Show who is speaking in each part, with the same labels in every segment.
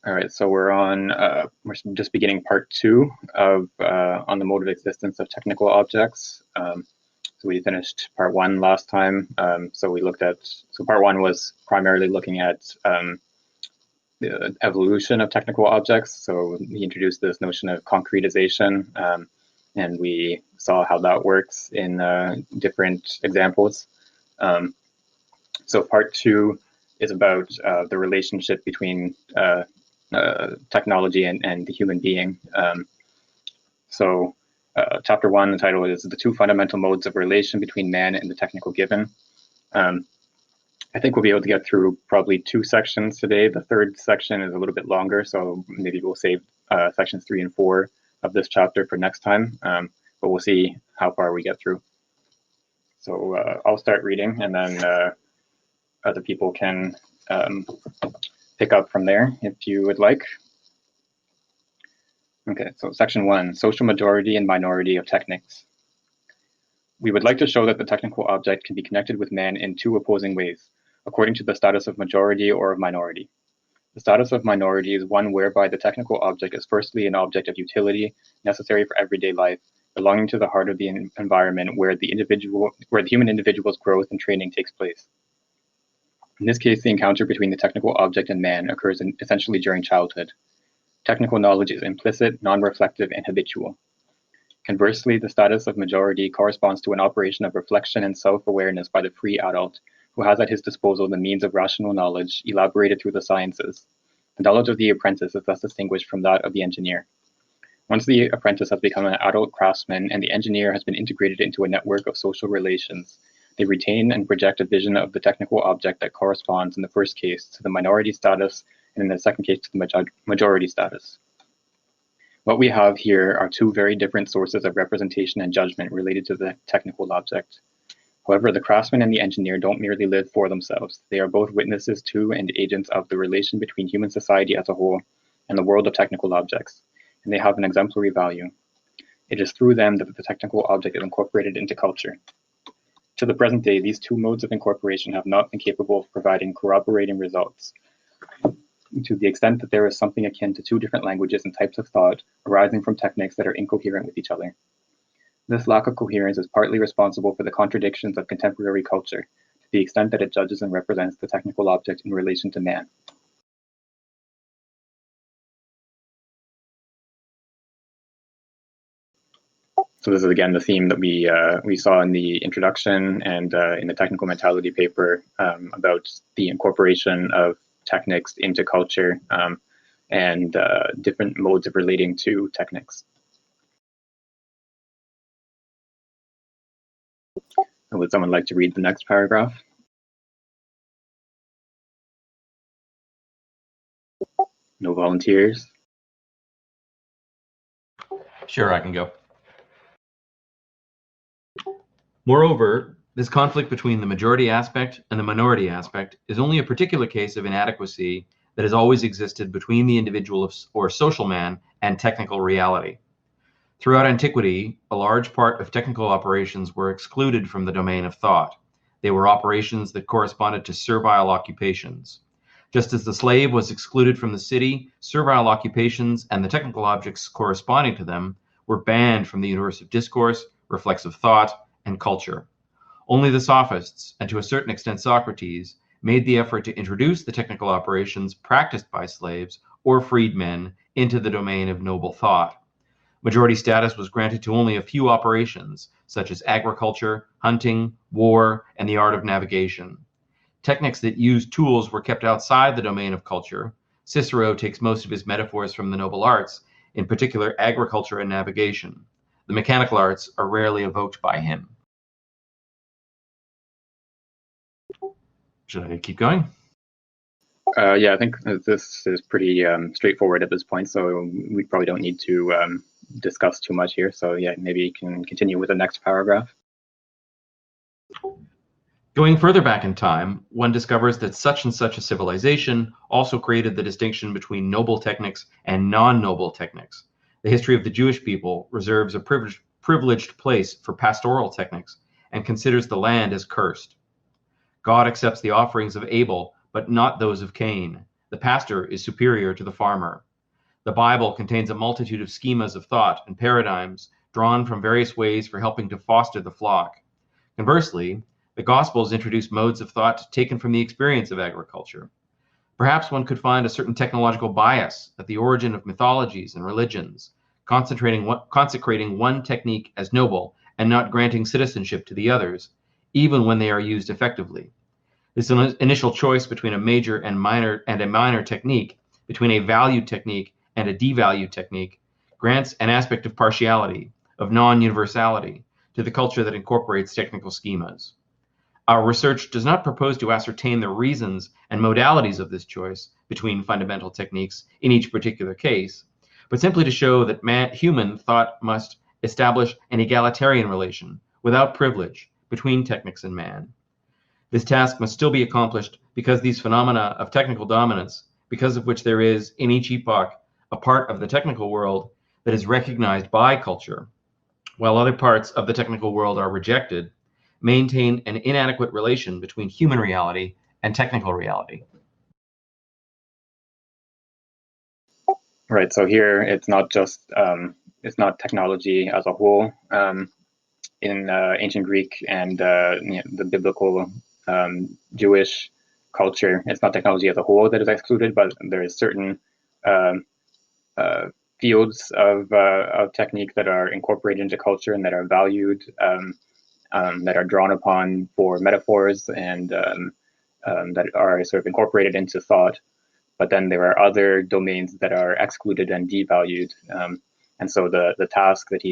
Speaker 1: All right, so we're just beginning part 2 of on the mode of existence of technical objects. So we finished part 1 last time. So part 1 was primarily looking at the evolution of technical objects. So we introduced this notion of concretization, and we saw how that works in different examples. So part 2 is about the relationship between technology and the human being. Chapter 1, the title is The Two Fundamental Modes of Relation Between Man and the Technical Given. I think we'll be able to get through probably 2 sections today. The third section is a little bit longer, so maybe we'll save sections 3 and 4 of this chapter for next time, but we'll see how far we get through. So I'll start reading, and then other people can pick up from there if you would like. Okay, so section 1, social majority and minority of technics. We would like to show that the technical object can be connected with man in 2 opposing ways, according to the status of majority or of minority. The status of minority is one whereby the technical object is firstly an object of utility, necessary for everyday life, belonging to the heart of the environment where the human individual's growth and training takes place. In this case, the encounter between the technical object and man occurs essentially during childhood. Technical knowledge is implicit, non-reflective, and habitual. Conversely, the status of majority corresponds to an operation of reflection and self-awareness by the free adult, who has at his disposal the means of rational knowledge elaborated through the sciences. The knowledge of the apprentice is thus distinguished from that of the engineer. Once the apprentice has become an adult craftsman and the engineer has been integrated into a network of social relations, they retain and project a vision of the technical object that corresponds in the first case to the minority status and in the second case to the majority status. What we have here are 2 very different sources of representation and judgment related to the technical object. However, the craftsman and the engineer don't merely live for themselves. They are both witnesses to and agents of the relation between human society as a whole and the world of technical objects, and they have an exemplary value. It is through them that the technical object is incorporated into culture. To the present day, these 2 modes of incorporation have not been capable of providing corroborating results. To the extent that there is something akin to 2 different languages and types of thought arising from techniques that are incoherent with each other. This lack of coherence is partly responsible for the contradictions of contemporary culture, to the extent that it judges and represents the technical object in relation to man. So this is again the theme that we saw in the introduction and in the technical mentality paper about the incorporation of techniques into culture and different modes of relating to techniques. Would someone like to read the next paragraph? No volunteers?
Speaker 2: Sure, I can go. Moreover, this conflict between the majority aspect and the minority aspect is only a particular case of inadequacy that has always existed between the individual or social man and technical reality. Throughout antiquity, a large part of technical operations were excluded from the domain of thought. They were operations that corresponded to servile occupations. Just as the slave was excluded from the city, servile occupations and the technical objects corresponding to them were banned from the universe of discourse, reflexive thought, and culture. Only the sophists, and to a certain extent Socrates, made the effort to introduce the technical operations practiced by slaves or freedmen into the domain of noble thought. Majority status was granted to only a few operations, such as agriculture, hunting, war, and the art of navigation. Techniques that used tools were kept outside the domain of culture. Cicero takes most of his metaphors from the noble arts, in particular agriculture and navigation. The mechanical arts are rarely evoked by him. Should I keep going?
Speaker 1: Yeah, I think this is pretty straightforward at this point, so we probably don't need to discuss too much here. So yeah, maybe you can continue with the next paragraph.
Speaker 2: Going further back in time, one discovers that such and such a civilization also created the distinction between noble techniques and non-noble techniques. The history of the Jewish people reserves a privileged place for pastoral techniques and considers the land as cursed. God accepts the offerings of Abel, but not those of Cain. the pastor is superior to the farmer. The Bible contains a multitude of schemas of thought and paradigms drawn from various ways for helping to foster the flock. Conversely, the Gospels introduce modes of thought taken from the experience of agriculture. Perhaps one could find a certain technological bias at the origin of mythologies and religions, consecrating one technique as noble and not granting citizenship to the others, even when they are used effectively. This initial choice between a major and a minor technique, between a valued technique and a devalued technique, grants an aspect of partiality, of non-universality, to the culture that incorporates technical schemas. Our research does not propose to ascertain the reasons and modalities of this choice between fundamental techniques in each particular case, but simply to show that human thought must establish an egalitarian relation, without privilege, between technics and man. This task must still be accomplished because these phenomena of technical dominance, because of which there is, in each epoch, a part of the technical world that is recognized by culture, while other parts of the technical world are rejected, maintain an inadequate relation between human reality and technical reality.
Speaker 1: Right. So here, it's not just it's not technology as a whole. In ancient Greek and the biblical Jewish culture, it's not technology as a whole that is excluded, but there is certain fields of technique that are incorporated into culture and that are valued, that are drawn upon for metaphors and that are sort of incorporated into thought. But then there are other domains that are excluded and devalued. And so the task that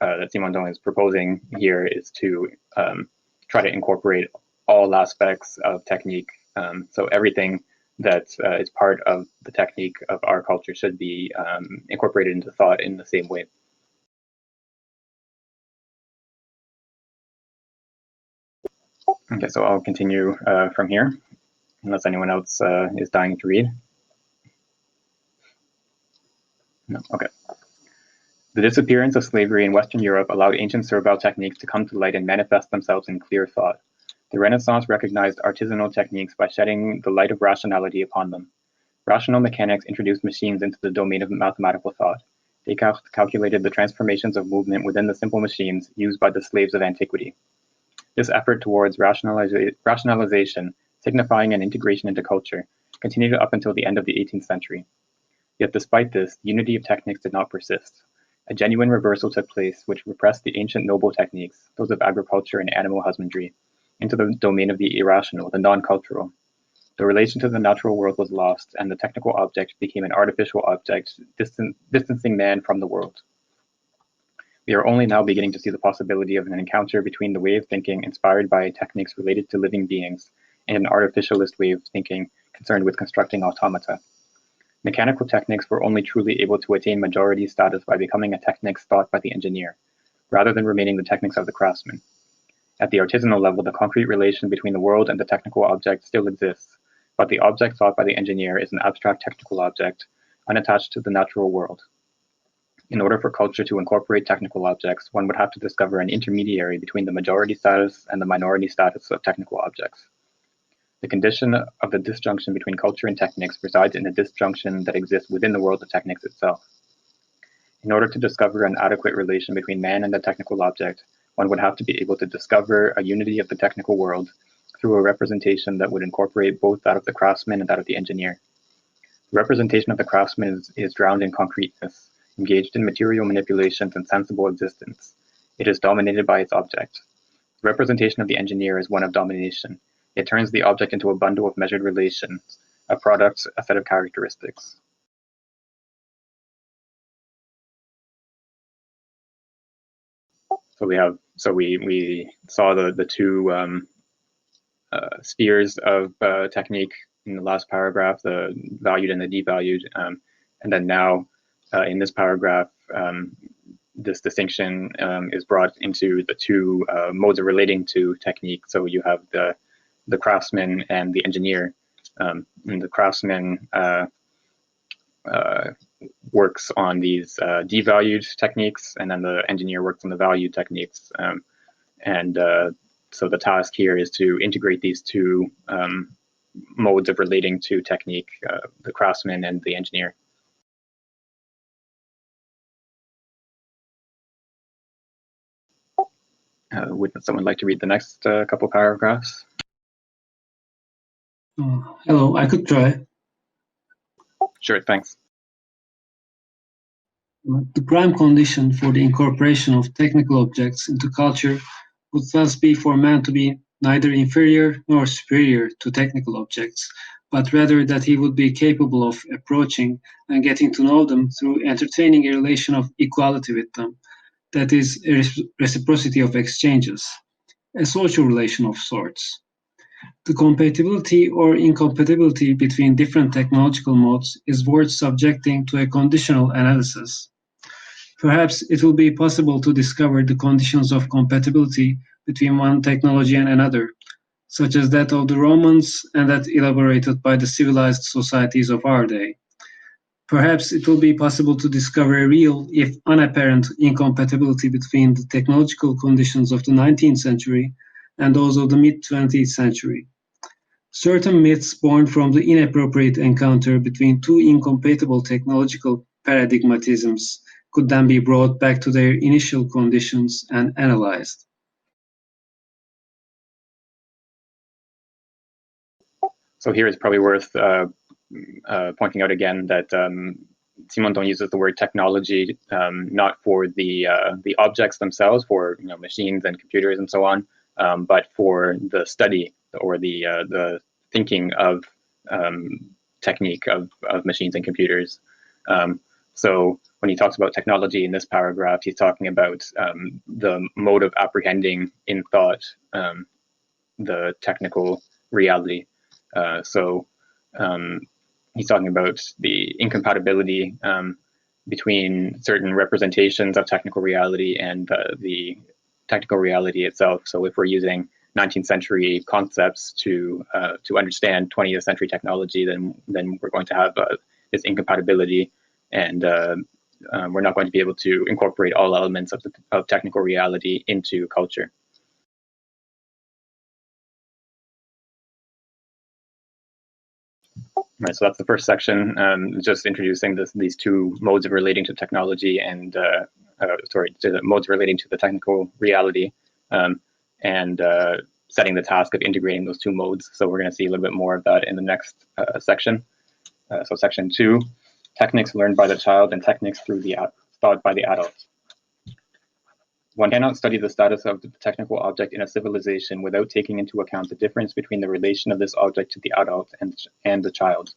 Speaker 1: that Simondon is proposing here is to try to incorporate all aspects of technique. So everything that is part of the technique of our culture should be incorporated into thought in the same way. Okay, so I'll continue from here, unless anyone else is dying to read. No, okay. The disappearance of slavery in Western Europe allowed ancient servile techniques to come to light and manifest themselves in clear thought. The Renaissance recognized artisanal techniques by shedding the light of rationality upon them. Rational mechanics introduced machines into the domain of mathematical thought. Descartes calculated the transformations of movement within the simple machines used by the slaves of antiquity. This effort towards rationalization, signifying an integration into culture, continued up until the end of the 18th century. Yet despite this, the unity of techniques did not persist. A genuine reversal took place, which repressed the ancient noble techniques, those of agriculture and animal husbandry, into the domain of the irrational, the non-cultural. The relation to the natural world was lost, and the technical object became an artificial object, distancing man from the world. We are only now beginning to see the possibility of an encounter between the way of thinking inspired by techniques related to living beings and an artificialist way of thinking concerned with constructing automata. Mechanical techniques were only truly able to attain majority status by becoming a techniques thought by the engineer, rather than remaining the techniques of the craftsman. At the artisanal level, the concrete relation between the world and the technical object still exists, but the object thought by the engineer is an abstract technical object, unattached to the natural world. In order for culture to incorporate technical objects, one would have to discover an intermediary between the majority status and the minority status of technical objects. The condition of the disjunction between culture and techniques resides in a disjunction that exists within the world of techniques itself. In order to discover an adequate relation between man and the technical object, one would have to be able to discover a unity of the technical world through a representation that would incorporate both that of the craftsman and that of the engineer. The representation of the craftsman is drowned in concreteness, engaged in material manipulations and sensible existence. It is dominated by its object. The representation of the engineer is one of domination. It turns the object into a bundle of measured relations, a product, a set of characteristics. So we saw the two spheres of technique in the last paragraph, the valued and the devalued, and then now in this paragraph, this distinction is brought into the two modes of relating to technique. So you have the craftsman and the engineer. And the craftsman works on these devalued techniques, and then the engineer works on the valued techniques. So the task here is to integrate these two modes of relating to technique, the craftsman and the engineer. Would someone like to read the next couple paragraphs?
Speaker 3: Hello, I could try.
Speaker 1: Sure, thanks.
Speaker 3: The prime condition for the incorporation of technical objects into culture would thus be for man to be neither inferior nor superior to technical objects, but rather that he would be capable of approaching and getting to know them through entertaining a relation of equality with them, that is, a reciprocity of exchanges, a social relation of sorts. The compatibility or incompatibility between different technological modes is worth subjecting to a conditional analysis. Perhaps it will be possible to discover the conditions of compatibility between one technology and another, such as that of the Romans and that elaborated by the civilized societies of our day. Perhaps it will be possible to discover a real, if unapparent, incompatibility between the technological conditions of the 19th century and those of the mid-20th century. Certain myths born from the inappropriate encounter between two incompatible technological paradigmatisms could then be brought back to their initial conditions and analyzed.
Speaker 1: So here it's probably worth pointing out again that Simondon uses the word technology not for the objects themselves, for machines and computers and so on, but for the study or the thinking of technique of machines and computers. So when he talks about technology in this paragraph, he's talking about the mode of apprehending in thought the technical reality. So he's talking about the incompatibility between certain representations of technical reality and the technical reality itself. So if we're using 19th century concepts to understand 20th century technology, then we're going to have this incompatibility, and we're not going to be able to incorporate all elements of technical reality into culture. Right, so that's the first section, just introducing these two modes of relating to technology and, to the modes relating to the technical reality, and setting the task of integrating those two modes. So we're going to see a little bit more of that in the next section. So section 2, techniques learned by the child and techniques thought by the adult. One cannot study the status of the technical object in a civilization without taking into account the difference between the relation of this object to the adult and the child.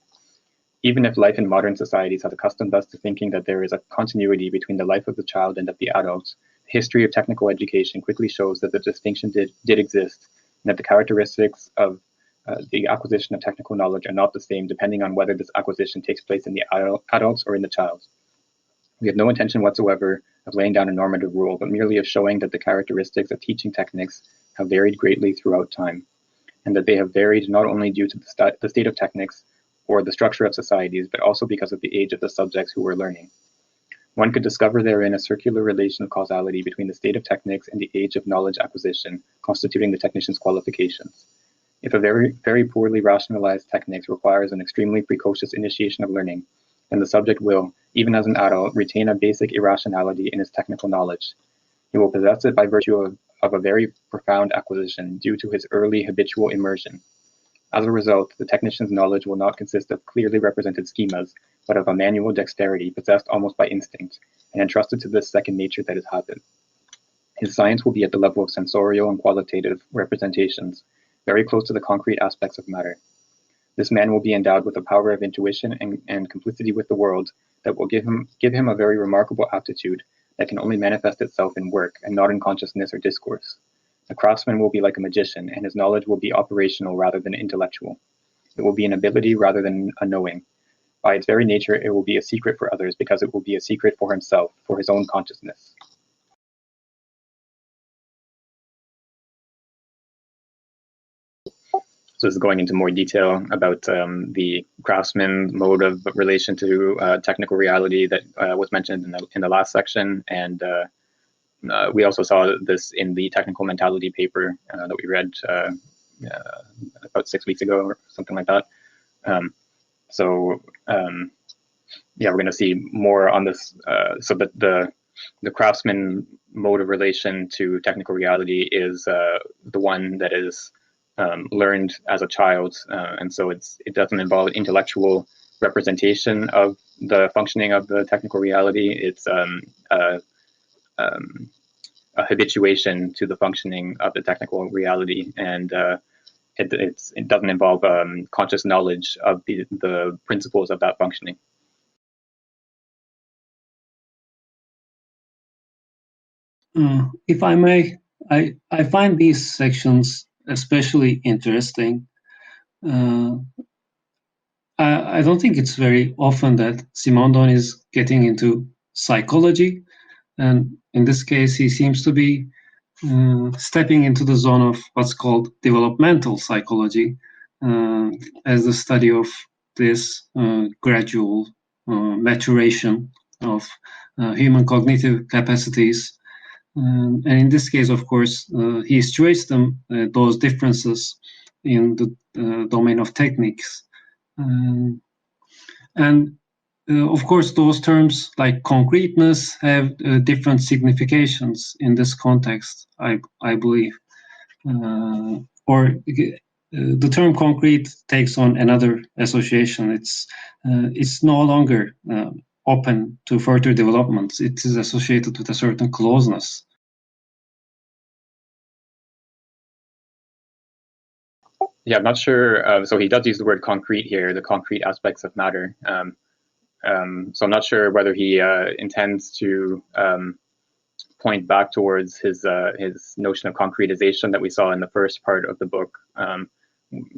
Speaker 1: Even if life in modern societies has accustomed us to thinking that there is a continuity between the life of the child and of the adult, the history of technical education quickly shows that the distinction did exist, and that the characteristics of the acquisition of technical knowledge are not the same depending on whether this acquisition takes place in the adults or in the child. We have no intention whatsoever of laying down a normative rule, but merely of showing that the characteristics of teaching techniques have varied greatly throughout time, and that they have varied not only due to the state of techniques or the structure of societies, but also because of the age of the subjects who were learning. One could discover therein a circular relation of causality between the state of techniques and the age of knowledge acquisition, constituting the technician's qualifications. If a very, very poorly rationalized techniques requires an extremely precocious initiation of learning, then the subject will, even as an adult, retain a basic irrationality in his technical knowledge. He will possess it by virtue of a very profound acquisition due to his early habitual immersion. As a result, the technician's knowledge will not consist of clearly represented schemas, but of a manual dexterity possessed almost by instinct, and entrusted to this second nature that is habit. His science will be at the level of sensorial and qualitative representations, very close to the concrete aspects of matter. This man will be endowed with a power of intuition and complicity with the world that will give him a very remarkable aptitude that can only manifest itself in work and not in consciousness or discourse. The craftsman will be like a magician, and his knowledge will be operational rather than intellectual. It will be an ability rather than a knowing. By its very nature, it will be a secret for others because it will be a secret for himself, for his own consciousness. So this is going into more detail about the craftsman mode of relation to technical reality that was mentioned in the last section, and we also saw this in the technical mentality paper that we read about 6 weeks ago or something like that. Yeah, we're going to see more on this. So that the craftsman mode of relation to technical reality is the one that is learned as a child, and so it doesn't involve intellectual representation of the functioning of the technical reality. It's a habituation to the functioning of the technical reality, and it doesn't involve conscious knowledge of the principles of that functioning.
Speaker 3: If I may, I find these sections especially interesting. I don't think it's very often that Simondon is getting into psychology, and in this case, he seems to be stepping into the zone of what's called developmental psychology, as the study of this gradual maturation of human cognitive capacities. And in this case, of course, he traced those differences in the domain of techniques. And of course, those terms like concreteness have different significations in this context, I believe. Or the term concrete takes on another association. It's no longer open to further developments. It is associated with a certain closeness.
Speaker 1: Yeah, I'm not sure. So he does use the word concrete here, the concrete aspects of matter. So I'm not sure whether he intends to point back towards his notion of concretization that we saw in the first part of the book.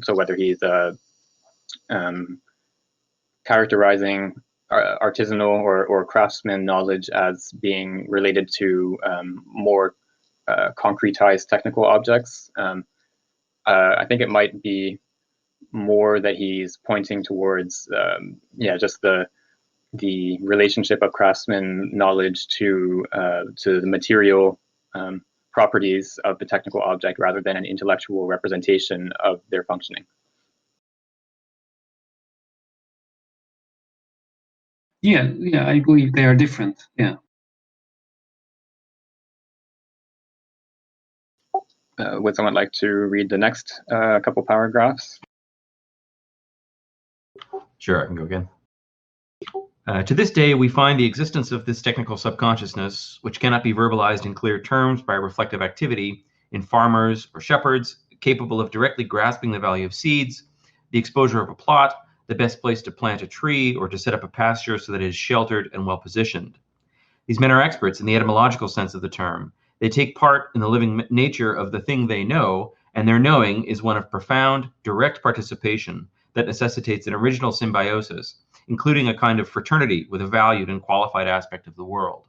Speaker 1: So whether he's characterizing artisanal or craftsman knowledge as being related to more concretized technical objects. I think it might be more that he's pointing towards, just the relationship of craftsman knowledge to the material properties of the technical object rather than an intellectual representation of their functioning.
Speaker 3: Yeah, I believe they are different. Yeah.
Speaker 1: Would someone like to read the next couple paragraphs?
Speaker 2: Sure, I can go again. To this day, we find the existence of this technical subconsciousness, which cannot be verbalized in clear terms by reflective activity, in farmers or shepherds capable of directly grasping the value of seeds, the exposure of a plot, the best place to plant a tree or to set up a pasture so that it is sheltered and well positioned. These men are experts in the etymological sense of the term. They take part in the living nature of the thing they know, and their knowing is one of profound, direct participation that necessitates an original symbiosis, including a kind of fraternity with a valued and qualified aspect of the world.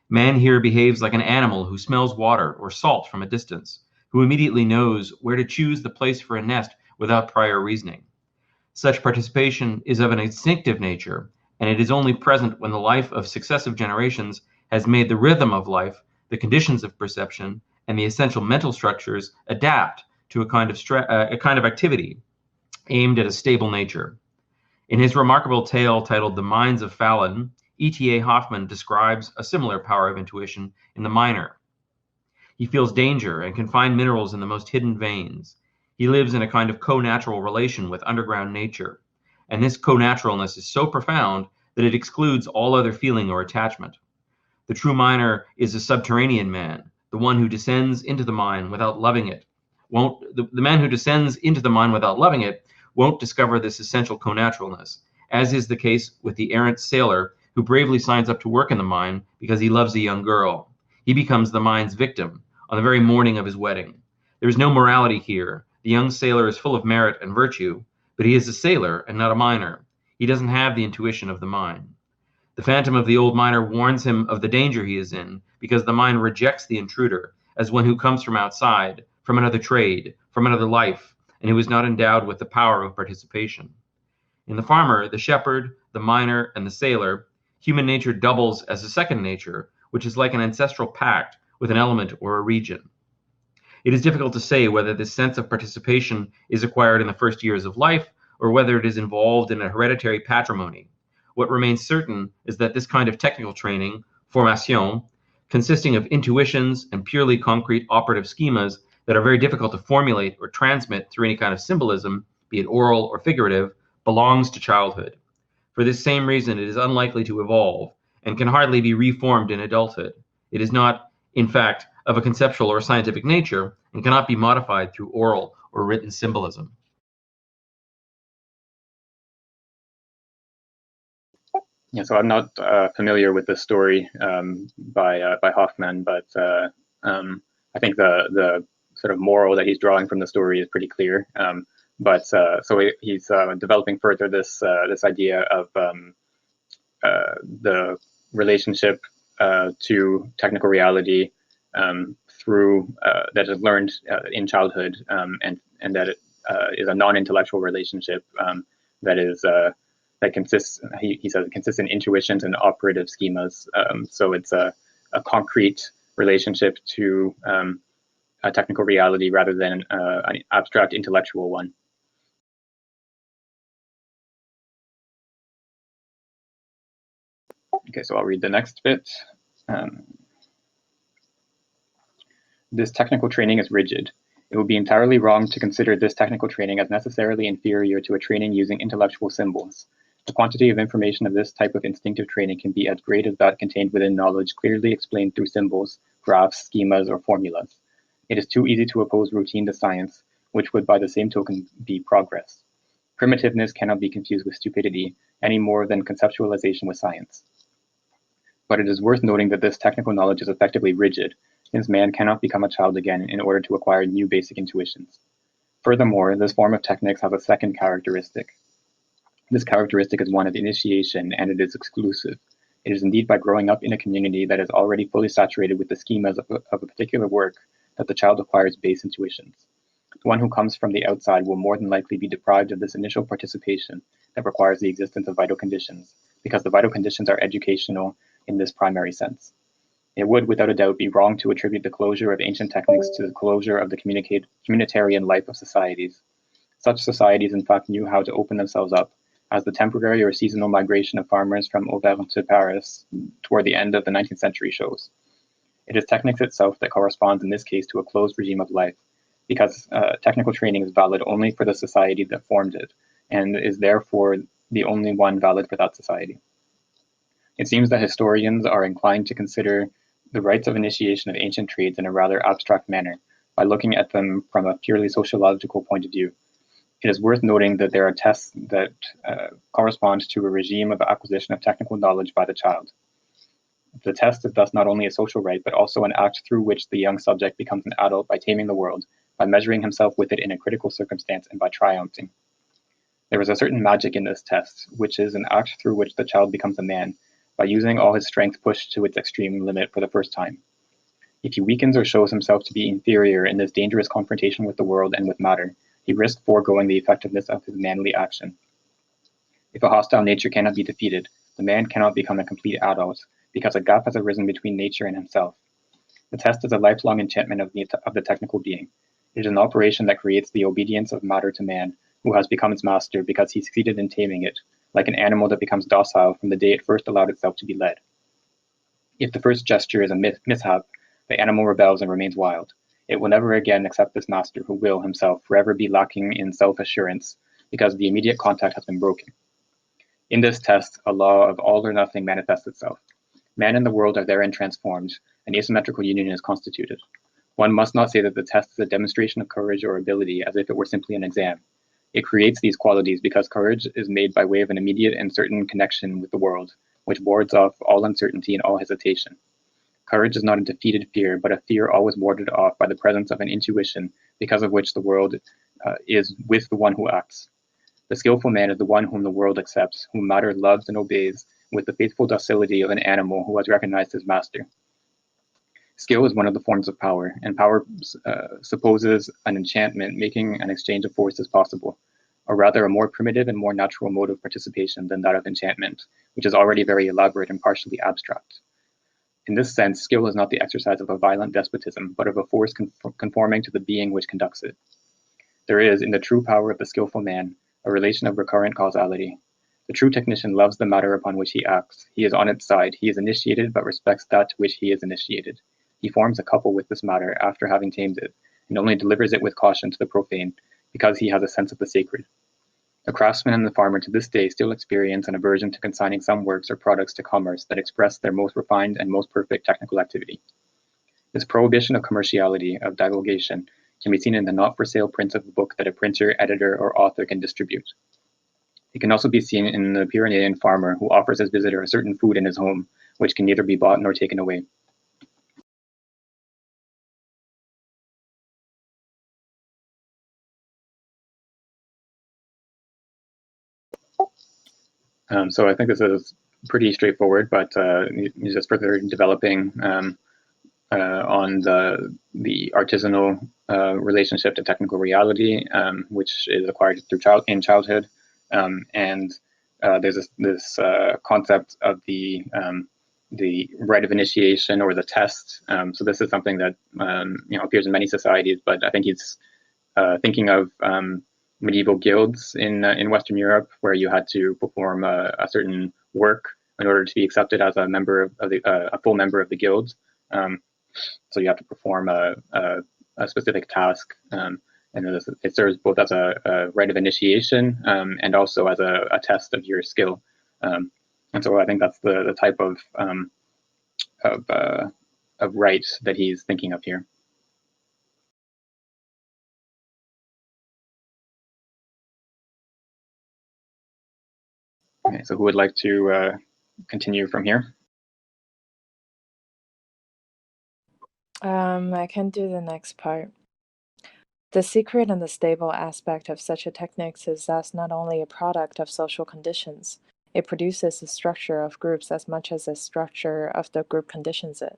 Speaker 2: Man here behaves like an animal who smells water or salt from a distance, who immediately knows where to choose the place for a nest without prior reasoning. Such participation is of an instinctive nature, and it is only present when the life of successive generations has made the rhythm of life, the conditions of perception, and the essential mental structures adapt to a kind of activity aimed at a stable nature. In his remarkable tale titled The Mines of Fallon, E.T.A. Hoffman describes a similar power of intuition in the miner. He feels danger and can find minerals in the most hidden veins. He lives in a kind of co-natural relation with underground nature, and this co-naturalness is so profound that it excludes all other feeling or attachment. The true miner is a subterranean man, the one who descends into the mine without loving it. The man who descends into the mine without loving it won't discover this essential co-naturalness, as is the case with the errant sailor who bravely signs up to work in the mine because he loves a young girl. He becomes the mine's victim on the very morning of his wedding. There is no morality here. The young sailor is full of merit and virtue, but he is a sailor and not a miner. He doesn't have the intuition of the mine. The phantom of the old miner warns him of the danger he is in because the mine rejects the intruder as one who comes from outside, from another trade, from another life, and who is not endowed with the power of participation. In the farmer, the shepherd, the miner, and the sailor, human nature doubles as a second nature, which is like an ancestral pact with an element or a region. It is difficult to say whether this sense of participation is acquired in the first years of life or whether it is involved in a hereditary patrimony. What remains certain is that this kind of technical training, formation, consisting of intuitions and purely concrete operative schemas that are very difficult to formulate or transmit through any kind of symbolism, be it oral or figurative, belongs to childhood. For this same reason, it is unlikely to evolve and can hardly be reformed in adulthood. It is not, in fact, of a conceptual or scientific nature and cannot be modified through oral or written symbolism.
Speaker 1: Yeah, so I'm not familiar with this story by Hoffman, but I think the sort of moral that he's drawing from the story is pretty clear. So he's developing further this idea of the relationship to technical reality through that is learned in childhood, and that it is a non-intellectual relationship that consists, he says, it consists in intuitions and operative schemas. So it's a concrete relationship to a technical reality rather than an abstract intellectual one. Okay, so I'll read the next bit. This technical training is rigid. It would be entirely wrong to consider this technical training as necessarily inferior to a training using intellectual symbols. The quantity of information of this type of instinctive training can be as great as that contained within knowledge clearly explained through symbols, graphs, schemas, or formulas. It is too easy to oppose routine to science, which would by the same token be progress. Primitiveness cannot be confused with stupidity, any more than conceptualization with science. But it is worth noting that this technical knowledge is effectively rigid, since man cannot become a child again in order to acquire new basic intuitions. Furthermore, this form of technics has a second characteristic. This characteristic is one of initiation, and it is exclusive. It is indeed by growing up in a community that is already fully saturated with the schemas of a particular work that the child acquires base intuitions. The one who comes from the outside will more than likely be deprived of this initial participation that requires the existence of vital conditions, because the vital conditions are educational in this primary sense. It would, without a doubt, be wrong to attribute the closure of ancient techniques to the closure of the communitarian life of societies. Such societies, in fact, knew how to open themselves up, as the temporary or seasonal migration of farmers from Auvergne to Paris toward the end of the 19th century shows. It is technics itself that corresponds in this case to a closed regime of life, because technical training is valid only for the society that formed it, and is therefore the only one valid for that society. It seems that historians are inclined to consider the rites of initiation of ancient trades in a rather abstract manner, by looking at them from a purely sociological point of view. It is worth noting that there are tests that correspond to a regime of acquisition of technical knowledge by the child. The test is thus not only a social rite, but also an act through which the young subject becomes an adult by taming the world, by measuring himself with it in a critical circumstance, and by triumphing. There is a certain magic in this test, which is an act through which the child becomes a man, by using all his strength pushed to its extreme limit for the first time. If he weakens or shows himself to be inferior in this dangerous confrontation with the world and with matter, he risks foregoing the effectiveness of his manly action. If a hostile nature cannot be defeated, the man cannot become a complete adult, because a gap has arisen between nature and himself. The test is a lifelong enchantment of the technical being. It is an operation that creates the obedience of matter to man, who has become its master because he succeeded in taming it, like an animal that becomes docile from the day it first allowed itself to be led. If the first gesture is a mishap, the animal rebels and remains wild. It will never again accept this master who will, himself, forever be lacking in self-assurance because the immediate contact has been broken. In this test, a law of all or nothing manifests itself. Man and the world are therein transformed, an asymmetrical union is constituted. One must not say that the test is a demonstration of courage or ability as if it were simply an exam. It creates these qualities because courage is made by way of an immediate and certain connection with the world, which wards off all uncertainty and all hesitation. Courage is not a defeated fear, but a fear always warded off by the presence of an intuition, because of which the world is with the one who acts. The skillful man is the one whom the world accepts, whom matter loves and obeys, with the faithful docility of an animal who has recognized his master. Skill is one of the forms of power, and power supposes an enchantment, making an exchange of forces possible, or rather a more primitive and more natural mode of participation than that of enchantment, which is already very elaborate and partially abstract. In this sense, skill is not the exercise of a violent despotism, but of a force conforming to the being which conducts it. There is, in the true power of the skillful man, a relation of recurrent causality. The true technician loves the matter upon which he acts. He is on its side. He is initiated, but respects that to which he is initiated. He forms a couple with this matter after having tamed it, and only delivers it with caution to the profane, because he has a sense of the sacred. The craftsman and the farmer to this day still experience an aversion to consigning some works or products to commerce that express their most refined and most perfect technical activity. This prohibition of commerciality, of divulgation, can be seen in the not-for-sale prints of a book that a printer, editor, or author can distribute. It can also be seen in the Pyrenean farmer who offers his visitor a certain food in his home, which can neither be bought nor taken away. So I think this is pretty straightforward, but he's just further developing on the artisanal relationship to technical reality, which is acquired through childhood, and there's this concept of the rite of initiation or the test. So this is something that appears in many societies, but I think he's thinking of medieval guilds in Western Europe, where you had to perform a certain work in order to be accepted as a member of a full member of the guild. So you have to perform a specific task, and it serves both as a rite of initiation and also as a test of your skill. And so I think that's the type of rite that he's thinking of here. Okay, so who would like to continue from here?
Speaker 4: I can do the next part. The secret and the stable aspect of such a techniques is thus not only a product of social conditions, it produces the structure of groups as much as the structure of the group conditions it.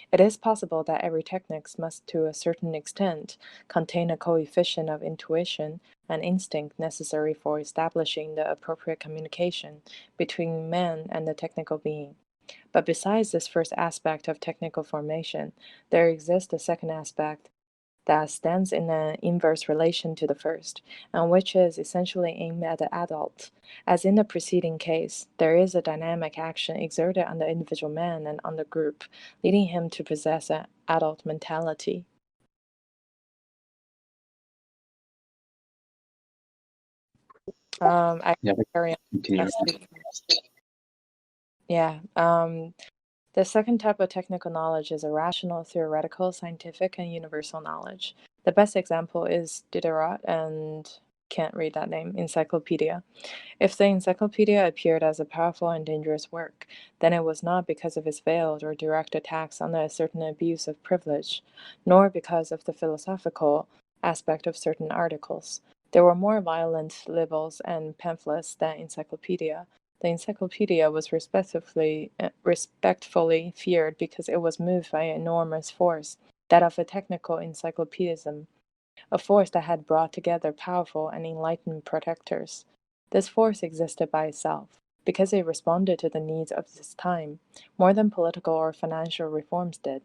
Speaker 4: It is possible that every techniques must, to a certain extent, contain a coefficient of intuition and instinct necessary for establishing the appropriate communication between man and the technical being. But besides this first aspect of technical formation, there exists a second aspect that stands in an inverse relation to the first, and which is essentially aimed at the adult. As in the preceding case, there is a dynamic action exerted on the individual man and on the group, leading him to possess an adult mentality. I
Speaker 1: Yeah,
Speaker 4: carry on.
Speaker 1: continue.
Speaker 4: Yeah. The second type of technical knowledge is a rational, theoretical, scientific, and universal knowledge. The best example is Diderot and can't read that name, Encyclopedia. If the Encyclopedia appeared as a powerful and dangerous work, then it was not because of its veiled or direct attacks on a certain abuse of privilege, nor because of the philosophical aspect of certain articles. There were more violent libels and pamphlets than Encyclopedia. The Encyclopedia was respectfully feared because it was moved by an enormous force, that of a technical encyclopedism, a force that had brought together powerful and enlightened protectors. This force existed by itself, because it responded to the needs of its time, more than political or financial reforms did.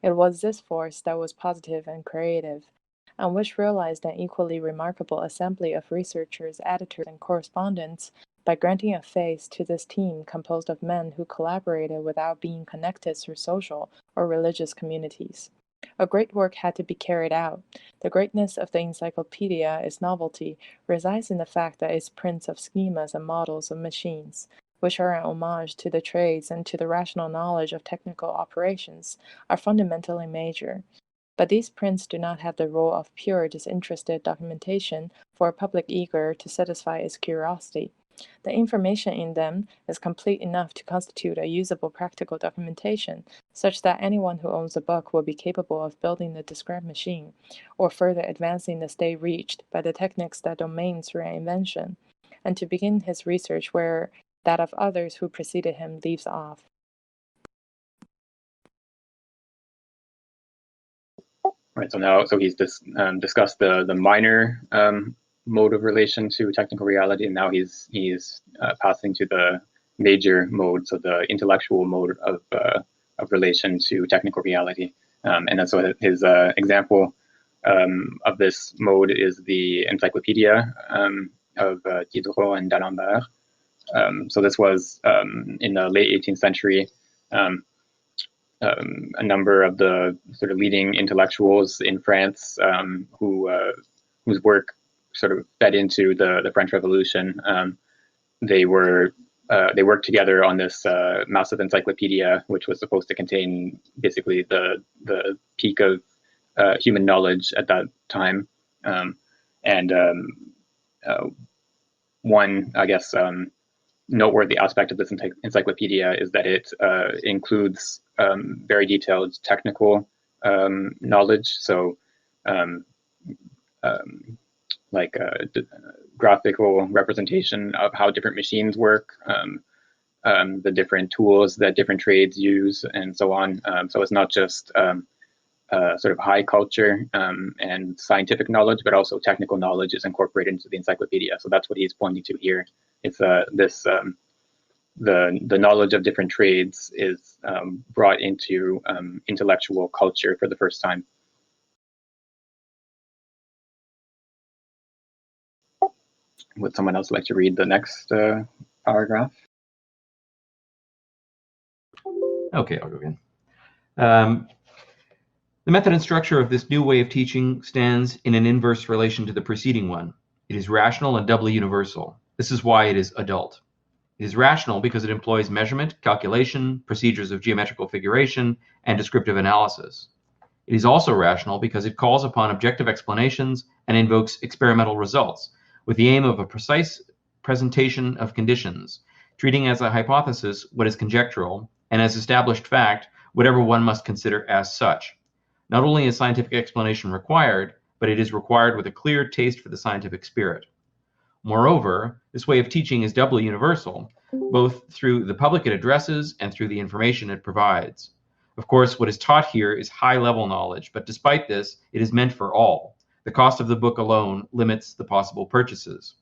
Speaker 4: It was this force that was positive and creative, and which realized an equally remarkable assembly of researchers, editors, and correspondents by granting a face to this team composed of men who collaborated without being connected through social or religious communities. A great work had to be carried out. The greatness of the encyclopedia, its novelty, resides in the fact that its prints of schemas and models of machines, which are an homage to the trades and to the rational knowledge of technical operations, are fundamentally major. But these prints do not have the role of pure disinterested documentation for a public eager to satisfy its curiosity. The information in them is complete enough to constitute a usable practical documentation, such that anyone who owns a book will be capable of building the described machine, or further advancing the state reached by the techniques that domain through an invention, and to begin his research where that of others who preceded him leaves off.
Speaker 1: Right. So he's discussed the minor mode of relation to technical reality, and now he's passing to the major mode, so the intellectual mode of relation to technical reality. And then so his example of this mode is the Encyclopedia of Diderot and d'Alembert. So this was in the late 18th century. A number of the sort of leading intellectuals in France whose work sort of fed into the French Revolution. They worked together on this massive encyclopedia, which was supposed to contain basically the peak of human knowledge at that time. One, I guess, noteworthy aspect of this encyclopedia is that it includes very detailed technical knowledge. So, like graphical representation of how different machines work, the different tools that different trades use, and so on. So it's not just sort of high culture and scientific knowledge, but also technical knowledge is incorporated into the encyclopedia. So that's what he's pointing to here. It's the knowledge of different trades is brought into intellectual culture for the first time. Would someone else like to read the next paragraph?
Speaker 2: Okay, I'll go again. The method and structure of this new way of teaching stands in an inverse relation to the preceding one. It is rational and doubly universal. This is why it is adult. It is rational because it employs measurement, calculation, procedures of geometrical figuration, and descriptive analysis. It is also rational because it calls upon objective explanations and invokes experimental results, with the aim of a precise presentation of conditions, treating as a hypothesis what is conjectural, and as established fact whatever one must consider as such. Not only is scientific explanation required, but it is required with a clear taste for the scientific spirit. Moreover, this way of teaching is doubly universal, both through the public it addresses and through the information it provides. Of course, what is taught here is high-level knowledge, but despite this, it is meant for all. The cost of the book alone limits the possible purchases.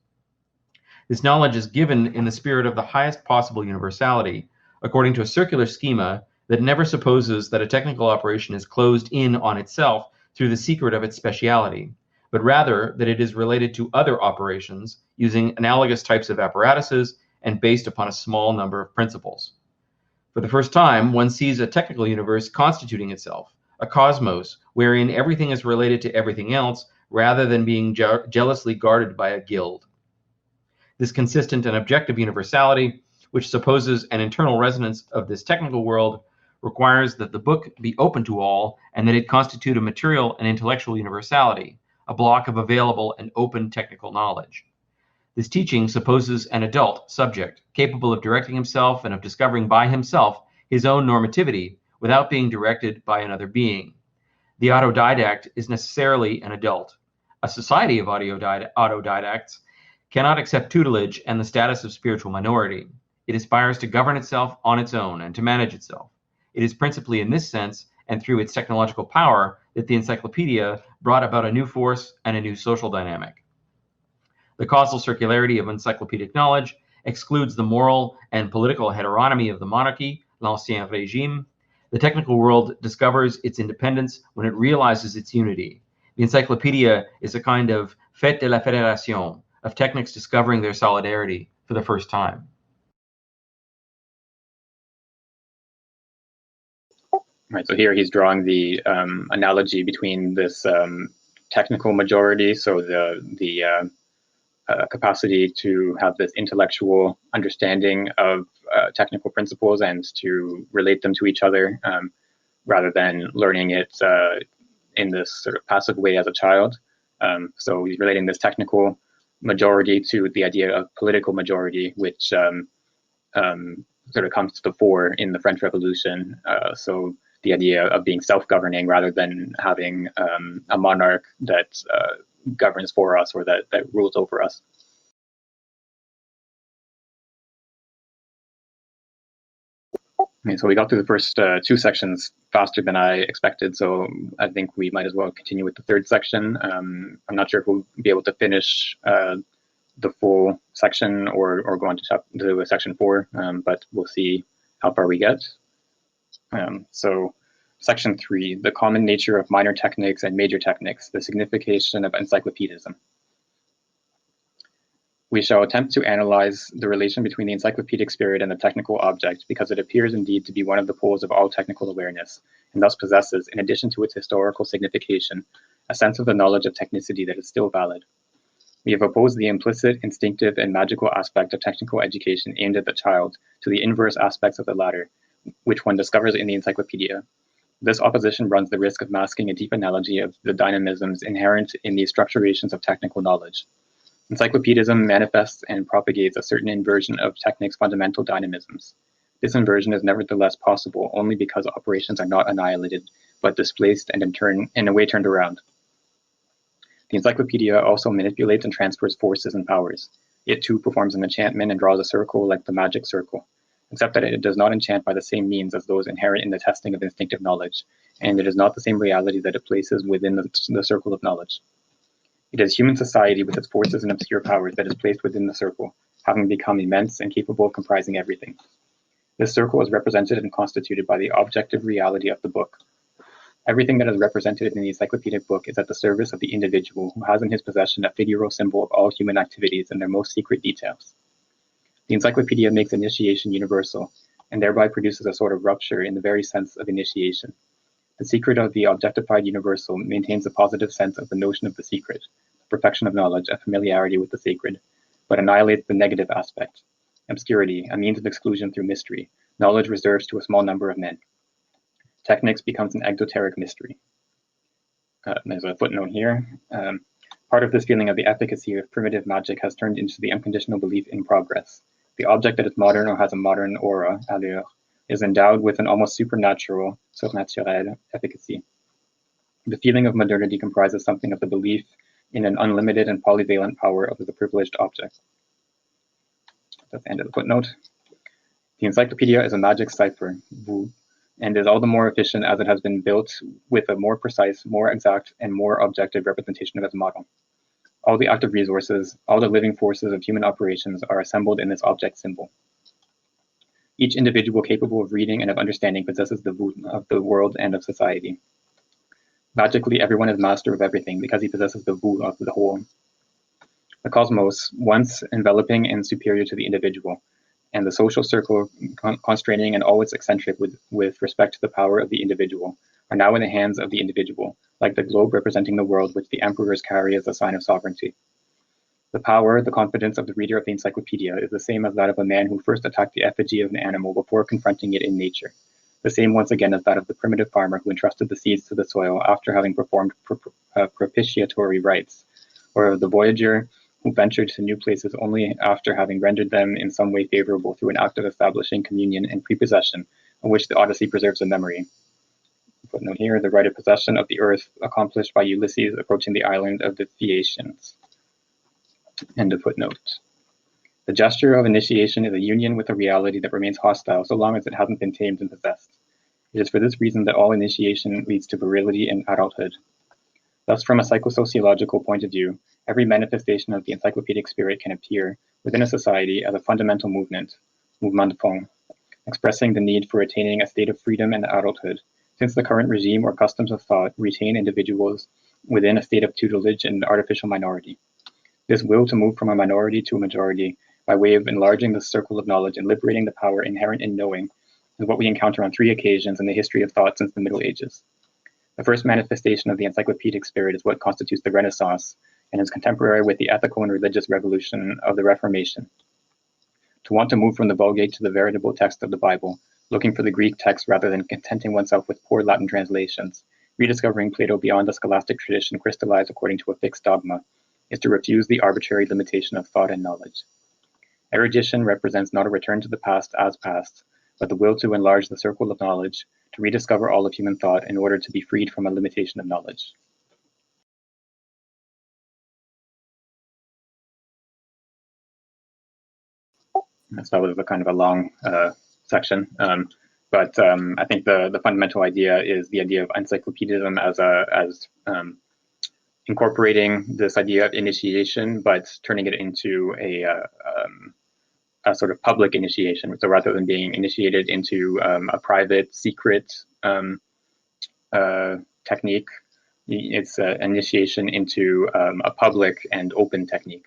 Speaker 2: This knowledge is given in the spirit of the highest possible universality, according to a circular schema that never supposes that a technical operation is closed in on itself through the secret of its speciality, but rather that it is related to other operations using analogous types of apparatuses and based upon a small number of principles. For the first time, one sees a technical universe constituting itself, a cosmos wherein everything is related to everything else rather than being jealously guarded by a guild. This consistent and objective universality, which supposes an internal resonance of this technical world, requires that the book be open to all and that it constitute a material and intellectual universality, a block of available and open technical knowledge. This teaching supposes an adult subject capable of directing himself and of discovering by himself his own normativity without being directed by another being. The autodidact is necessarily an adult. A society of autodidacts cannot accept tutelage and the status of spiritual minority. It aspires to govern itself on its own and to manage itself. It is principally in this sense and through its technological power that the encyclopedia brought about a new force and a new social dynamic. The causal circularity of encyclopedic knowledge excludes the moral and political heteronomy of the monarchy, l'Ancien Régime. The technical world discovers its independence when it realizes its unity. The encyclopedia is a kind of fête de la fédération, of technics discovering their solidarity for the first time.
Speaker 1: Right, so here he's drawing the analogy between this technical majority, so the capacity to have this intellectual understanding of technical principles and to relate them to each other, rather than learning it in this sort of passive way as a child. So he's relating this technical majority to the idea of political majority, which sort of comes to the fore in the French Revolution. So the idea of being self-governing rather than having a monarch that governs for us or that rules over us. Okay, so we got through the first two sections faster than I expected, so I think we might as well continue with the third section. I'm not sure if we'll be able to finish the full section or go on to section 4, but we'll see how far we get. So section 3, the common nature of minor techniques and major techniques, the signification of encyclopedism. We shall attempt to analyze the relation between the encyclopedic spirit and the technical object, because it appears indeed to be one of the poles of all technical awareness, and thus possesses, in addition to its historical signification, a sense of the knowledge of technicity that is still valid. We have opposed the implicit, instinctive, and magical aspect of technical education aimed at the child to the inverse aspects of the latter, which one discovers in the encyclopedia. This opposition runs the risk of masking a deep analogy of the dynamisms inherent in the structurations of technical knowledge. Encyclopedism manifests and propagates a certain inversion of technique's fundamental dynamisms. This inversion is nevertheless possible only because operations are not annihilated, but displaced and in a way turned around. The encyclopedia also manipulates and transfers forces and powers. It too performs an enchantment and draws a circle like the magic circle, except that it does not enchant by the same means as those inherent in the testing of instinctive knowledge, and it is not the same reality that it places within the circle of knowledge. It is human society with its forces and obscure powers that is placed within the circle, having become immense and capable of comprising everything. This circle is represented and constituted by the objective reality of the book. Everything that is represented in the encyclopedic book is at the service of the individual who has in his possession a figural symbol of all human activities and their most secret details. The encyclopedia makes initiation universal, and thereby produces a sort of rupture in the very sense of initiation. The secret of the objectified universal maintains a positive sense of the notion of the secret, perfection of knowledge, a familiarity with the sacred, but annihilates the negative aspect, obscurity, a means of exclusion through mystery, knowledge reserved to a small number of men. Technics becomes an exoteric mystery. There's a footnote here. Part of this feeling of the efficacy of primitive magic has turned into the unconditional belief in progress. The object that is modern or has a modern aura, allure, is endowed with an almost supernatural, surnaturel efficacy. The feeling of modernity comprises something of the belief in an unlimited and polyvalent power of the privileged object. That's the end of the footnote. The encyclopedia is a magic cipher, vous, and is all the more efficient as it has been built with a more precise, more exact, and more objective representation of its model. All the active resources, all the living forces of human operations are assembled in this object symbol. Each individual capable of reading and of understanding possesses the vous of the world and of society. Magically, everyone is master of everything because he possesses the vous of the whole. The cosmos, once enveloping and superior to the individual, and the social circle constraining and always eccentric with respect to the power of the individual, are now in the hands of the individual, like the globe representing the world which the emperors carry as a sign of sovereignty. The power, the confidence of the reader of the encyclopedia is the same as that of a man who first attacked the effigy of an animal before confronting it in nature. The same once again as that of the primitive farmer who entrusted the seeds to the soil after having performed propitiatory rites, or of the voyager who ventured to new places only after having rendered them in some way favorable through an act of establishing communion and prepossession, of which the Odyssey preserves a memory. Footnote here, the right of possession of the earth accomplished by Ulysses approaching the island of the Phaeacians. End of footnote. The gesture of initiation is a union with a reality that remains hostile so long as it hasn't been tamed and possessed. It is for this reason that all initiation leads to virility and adulthood. Thus, from a psychosociological point of view, every manifestation of the encyclopedic spirit can appear within a society as a fundamental movement, mouvement de fond, expressing the need for attaining a state of freedom and adulthood, since the current regime or customs of thought retain individuals within a state of tutelage and artificial minority. This will to move from a minority to a majority by way of enlarging the circle of knowledge and liberating the power inherent in knowing is what we encounter on 3 occasions in the history of thought since the Middle Ages. The first manifestation of the encyclopedic spirit is what constitutes the Renaissance and is contemporary with the ethical and religious revolution of the Reformation. To want to move from the Vulgate to the veritable text of the Bible, looking for the Greek text rather than contenting oneself with poor Latin translations, rediscovering Plato beyond the scholastic tradition crystallized according to a fixed dogma, is to refuse the arbitrary limitation of thought and knowledge. Erudition represents not a return to the past as past, but the will to enlarge the circle of knowledge, to rediscover all of human thought in order to be freed from a limitation of knowledge. So that was a kind of a long section, but I think the fundamental idea is the idea of encyclopedism as incorporating this idea of initiation, but turning it into a sort of public initiation. So rather than being initiated into a private, secret technique, it's an initiation into a public and open technique.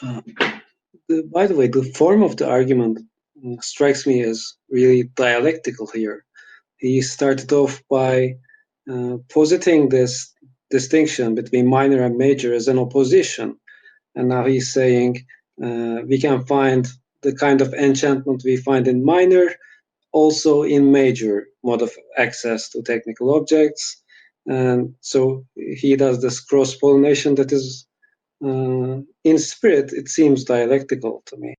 Speaker 3: By the way, the form of the argument strikes me as really dialectical here. He started off by positing this distinction between minor and major as an opposition. And now he's saying we can find the kind of enchantment we find in minor also in major mode of access to technical objects. And so he does this cross-pollination that is, in spirit, it seems dialectical to me.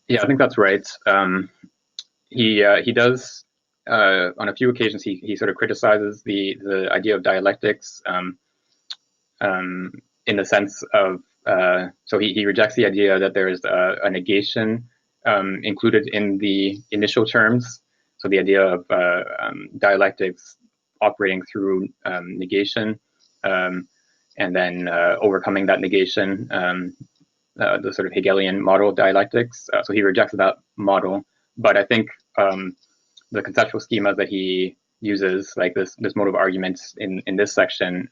Speaker 1: Yeah, I think that's right. He does, on a few occasions, he sort of criticizes the idea of dialectics in the sense of, so he rejects the idea that there is a negation included in the initial terms. So the idea of dialectics operating through negation, and then overcoming that negation, the sort of Hegelian model of dialectics. So he rejects that model. But I think the conceptual schema that he uses, like this mode of arguments in this section,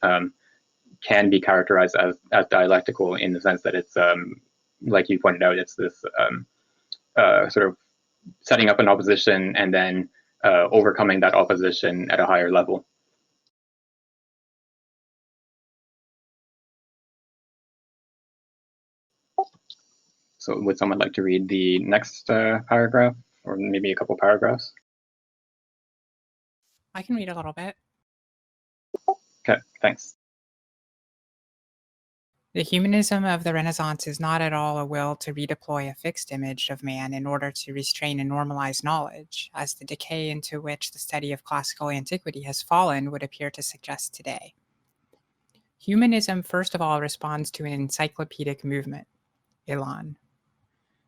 Speaker 1: can be characterized as dialectical in the sense that it's, like you pointed out, it's this sort of setting up an opposition and then overcoming that opposition at a higher level. So would someone like to read the next paragraph, or maybe a couple paragraphs?
Speaker 5: I can read a little bit.
Speaker 1: Okay, thanks.
Speaker 5: The humanism of the Renaissance is not at all a will to redeploy a fixed image of man in order to restrain and normalize knowledge, as the decay into which the study of classical antiquity has fallen would appear to suggest today. Humanism, first of all, responds to an encyclopedic movement, elan.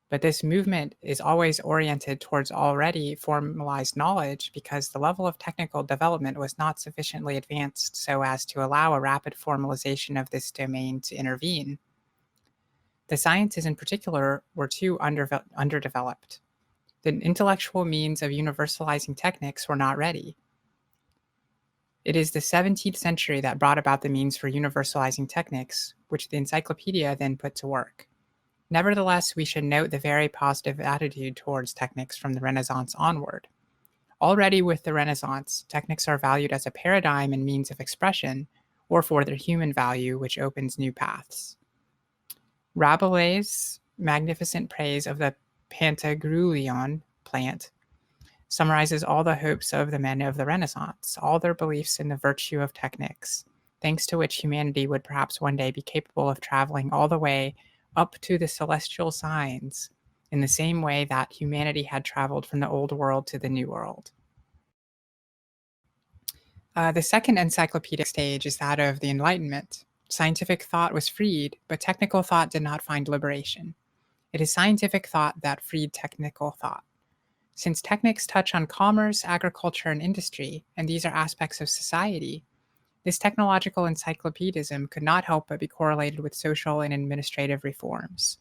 Speaker 5: But this movement is always oriented towards already formalized knowledge because the level of technical development was not sufficiently advanced so as to allow a rapid formalization of this domain to intervene. The sciences in particular were too underdeveloped. The intellectual means of universalizing techniques were not ready. It is the 17th century that brought about the means for universalizing techniques, which the encyclopedia then put to work. Nevertheless, we should note the very positive attitude towards techniques from the Renaissance onward. Already with the Renaissance, techniques are valued as a paradigm and means of expression, or for their human value, which opens new paths. Rabelais' magnificent praise of the Pantagruelion plant summarizes all the hopes of the men of the Renaissance, all their beliefs in the virtue of techniques, thanks to which humanity would perhaps one day be capable of traveling all the way up to the celestial signs in the same way that humanity had traveled from the old world to the new world. The second encyclopedic stage is that of the Enlightenment. Scientific thought was freed, but technical thought did not find liberation. It is scientific thought that freed technical thought. Since techniques touch on commerce, agriculture, and industry, and these are aspects of society, this technological encyclopedism could not help but be correlated with social and administrative reforms.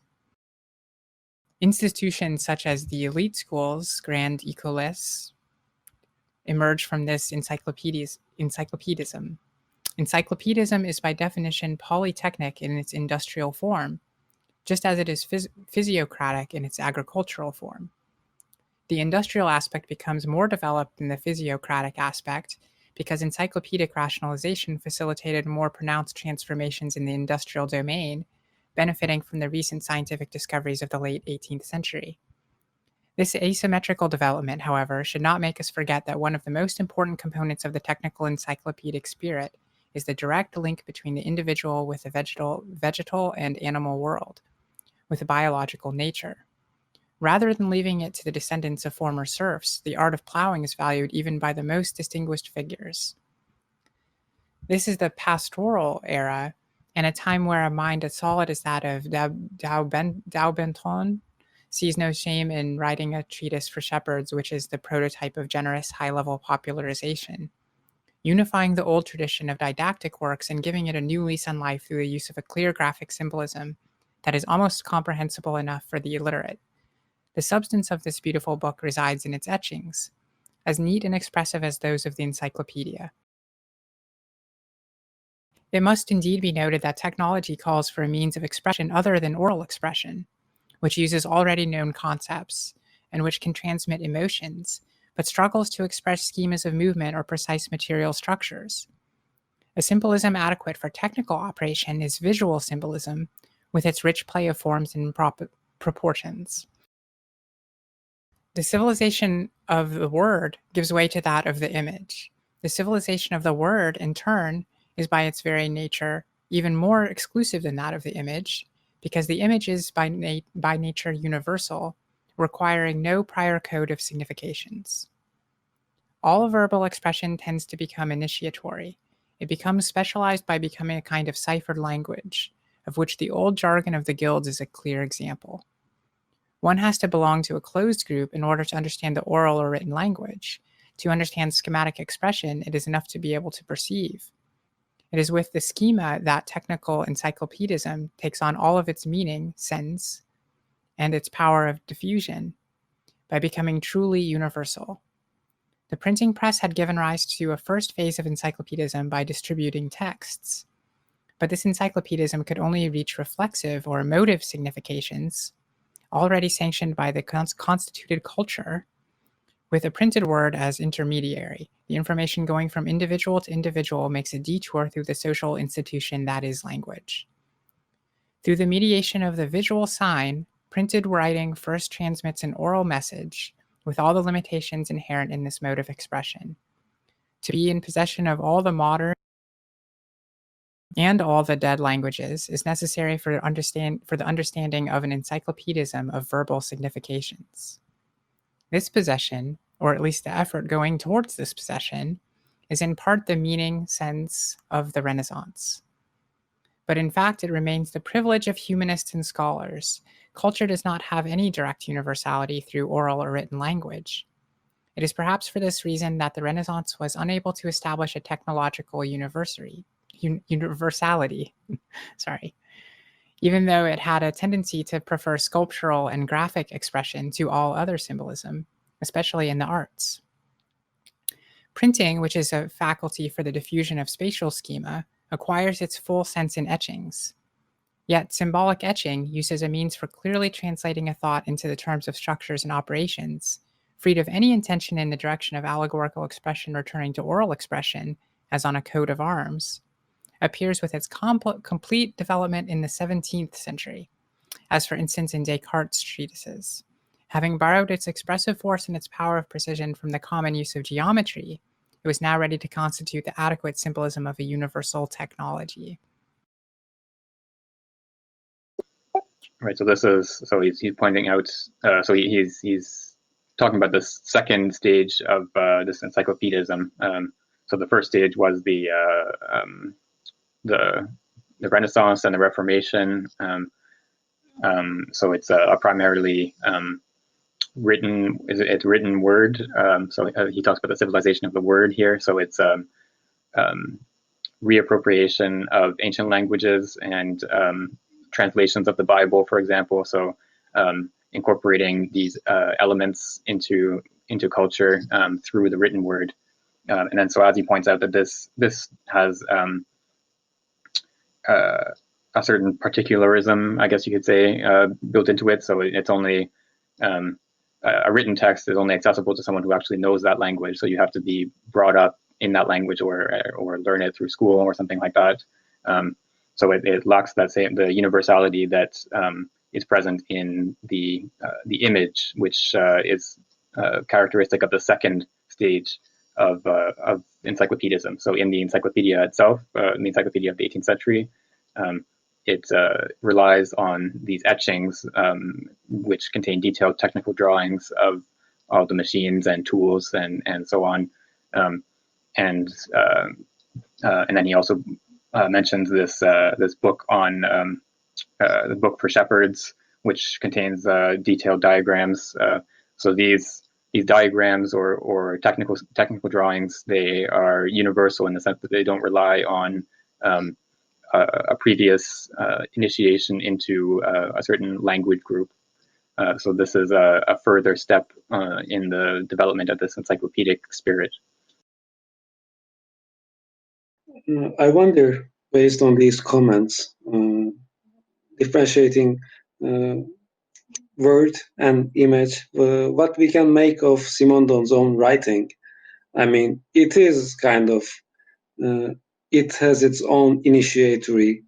Speaker 5: Institutions such as the elite schools, Grand Écoles, emerge from this encyclopedism. Encyclopedism is by definition polytechnic in its industrial form, just as it is physiocratic in its agricultural form. The industrial aspect becomes more developed than the physiocratic aspect because encyclopedic rationalization facilitated more pronounced transformations in the industrial domain, benefiting from the recent scientific discoveries of the late 18th century. This asymmetrical development, however, should not make us forget that one of the most important components of the technical encyclopedic spirit is the direct link between the individual with the vegetal and animal world, with a biological nature. Rather than leaving it to the descendants of former serfs, the art of plowing is valued even by the most distinguished figures. This is the pastoral era, and a time where a mind as solid as that of Daubenton sees no shame in writing a treatise for shepherds, which is the prototype of generous high-level popularization. unifying the old tradition of didactic works and giving it a new lease on life through the use of a clear graphic symbolism that is almost comprehensible enough for the illiterate. The substance of this beautiful book resides in its etchings, as neat and expressive as those of the Encyclopedia. It must indeed be noted that technology calls for a means of expression other than oral expression, which uses already known concepts, and which can transmit emotions, but struggles to express schemas of movement or precise material structures. A symbolism adequate for technical operation is visual symbolism, with its rich play of forms and proportions. The civilization of the word gives way to that of the image. The civilization of the word, in turn, is by its very nature even more exclusive than that of the image, because the image is by nature universal, requiring no prior code of significations. All verbal expression tends to become initiatory. It becomes specialized by becoming a kind of ciphered language, of which the old jargon of the guilds is a clear example. One has to belong to a closed group in order to understand the oral or written language. To understand schematic expression, it is enough to be able to perceive. It is with the schema that technical encyclopedism takes on all of its meaning, sense, and its power of diffusion, by becoming truly universal. The printing press had given rise to a first phase of encyclopedism by distributing texts. But this encyclopedism could only reach reflexive or emotive significations, already sanctioned by the constituted culture, with a printed word as intermediary. The information going from individual to individual makes a detour through the social institution that is language. Through the mediation of the visual sign, printed writing first transmits an oral message, with all the limitations inherent in this mode of expression. To be in possession of all the modern and all the dead languages is necessary for the understanding of an encyclopedism of verbal significations. This possession, or at least the effort going towards this possession, is in part the meaning sense of the Renaissance. But in fact, it remains the privilege of humanists and scholars. Culture does not have any direct universality through oral or written language. It is perhaps for this reason that the Renaissance was unable to establish a technological universality, even though it had a tendency to prefer sculptural and graphic expression to all other symbolism, especially in the arts. Printing, which is a faculty for the diffusion of spatial schema, acquires its full sense in etchings. Yet symbolic etching, used as a means for clearly translating a thought into the terms of structures and operations, freed of any intention in the direction of allegorical expression returning to oral expression, as on a coat of arms, appears with its complete development in the 17th century, as for instance in Descartes' treatises. Having borrowed its expressive force and its power of precision from the common use of geometry, it was now ready to constitute the adequate symbolism of a universal technology.
Speaker 1: Right. So he's pointing out. He's talking about this second stage of this encyclopedism. So the first stage was the Renaissance and the Reformation. So it's a primarily written word. He talks about the civilization of the word here. So it's reappropriation of ancient languages and translations of the Bible, for example. So incorporating these elements into culture through the written word. And then, so as he points out, that this has a certain particularism, I guess you could say, built into it. So it's only a written text is only accessible to someone who actually knows that language. So you have to be brought up in that language or learn it through school or something like that. So it lacks the universality that is present in the image, which is characteristic of the second stage of encyclopedism. So in the encyclopedia itself, in the encyclopedia of the 18th century, it relies on these etchings, which contain detailed technical drawings of all the machines and tools and so on. And then he also mentions this book on the book for shepherds, which contains detailed diagrams. So these these diagrams or technical drawings, they are universal in the sense that they don't rely on a previous initiation into a certain language group. So this is a further step in the development of this encyclopedic spirit.
Speaker 3: I wonder, based on these comments, differentiating word and image, what we can make of Simondon's own writing. I mean, it is kind of, it has its own initiatory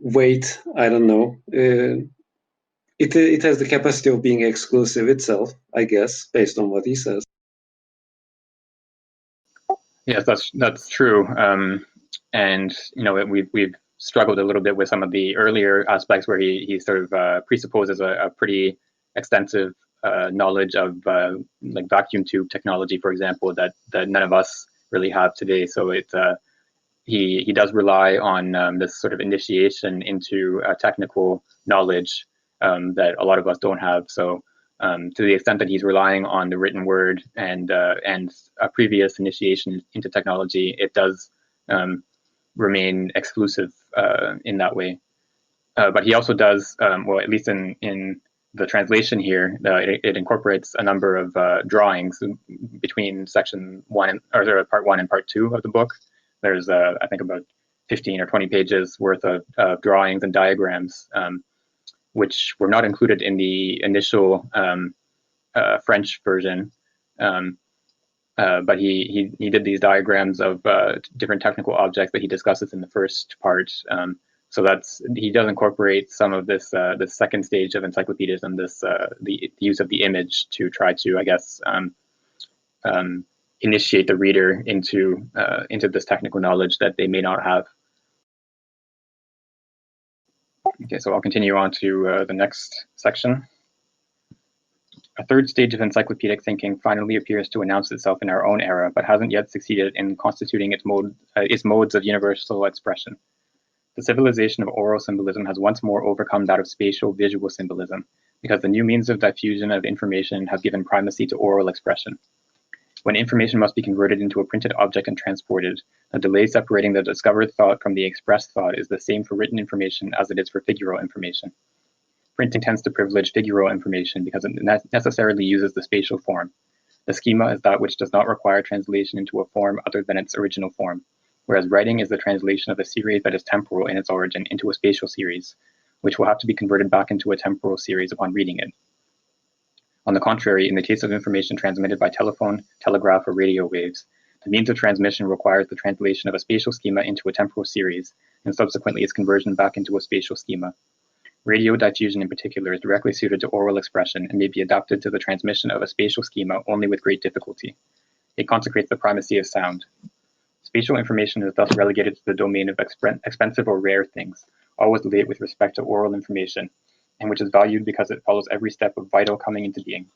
Speaker 3: weight. I don't know. It has the capacity of being exclusive itself, I guess, based on what he says.
Speaker 1: Yes, that's true. And we've struggled a little bit with some of the earlier aspects where he sort of presupposes a pretty extensive knowledge of like vacuum tube technology, for example, that none of us really have today. So he does rely on this sort of initiation into technical knowledge that a lot of us don't have. So to the extent that he's relying on the written word and a previous initiation into technology, it does remain exclusive in that way. But he also does, well, at least in the translation here, it incorporates a number of drawings between section 1 or part 1 and part 2 of the book. There's I think about 15 or 20 pages worth of drawings and diagrams, which were not included in the initial French version. But he did these diagrams of different technical objects that he discusses in the first part. So he does incorporate some of this second stage of encyclopedism, the use of the image to try to, I guess, initiate the reader into this technical knowledge that they may not have. Okay, so I'll continue on to the next section. A third stage of encyclopedic thinking finally appears to announce itself in our own era, but hasn't yet succeeded in constituting its modes of universal expression. The civilization of oral symbolism has once more overcome that of spatial visual symbolism, because the new means of diffusion of information have given primacy to oral expression. When information must be converted into a printed object and transported, the delay separating the discovered thought from the expressed thought is the same for written information as it is for figural information. Printing tends to privilege figural information because it necessarily uses the spatial form. The schema is that which does not require translation into a form other than its original form, whereas writing is the translation of a series that is temporal in its origin into a spatial series, which will have to be converted back into a temporal series upon reading it. On the contrary, in the case of information transmitted by telephone, telegraph, or radio waves, the means of transmission requires the translation of a spatial schema into a temporal series, and subsequently its conversion back into a spatial schema. Radio diffusion in particular is directly suited to oral expression and may be adapted to the transmission of a spatial schema only with great difficulty. It consecrates the primacy of sound. Spatial information is thus relegated to the domain of expensive or rare things, always late with respect to oral information, and which is valued because it follows every step of vital coming into being.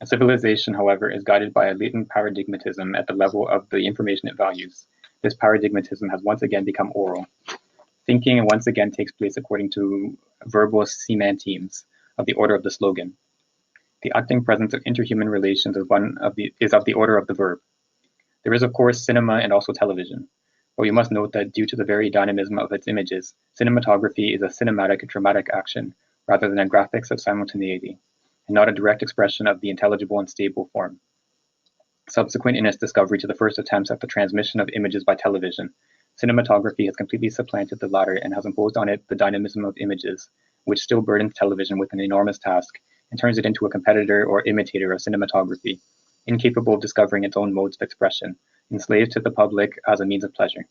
Speaker 1: A civilization, however, is guided by a latent paradigmatism at the level of the information it values. This paradigmatism has once again become oral. Thinking once again takes place according to verbal semantemes of the order of the slogan. The acting presence of interhuman relations is of the order of the verb. There is, of course, cinema and also television, but we must note that due to the very dynamism of its images, cinematography is a cinematic dramatic action rather than a graphics of simultaneity, and not a direct expression of the intelligible and stable form. Subsequent in its discovery to the first attempts at the transmission of images by television, cinematography has completely supplanted the latter and has imposed on it the dynamism of images, which still burdens television with an enormous task and turns it into a competitor or imitator of cinematography, incapable of discovering its own modes of expression, enslaved to the public as a means of pleasure.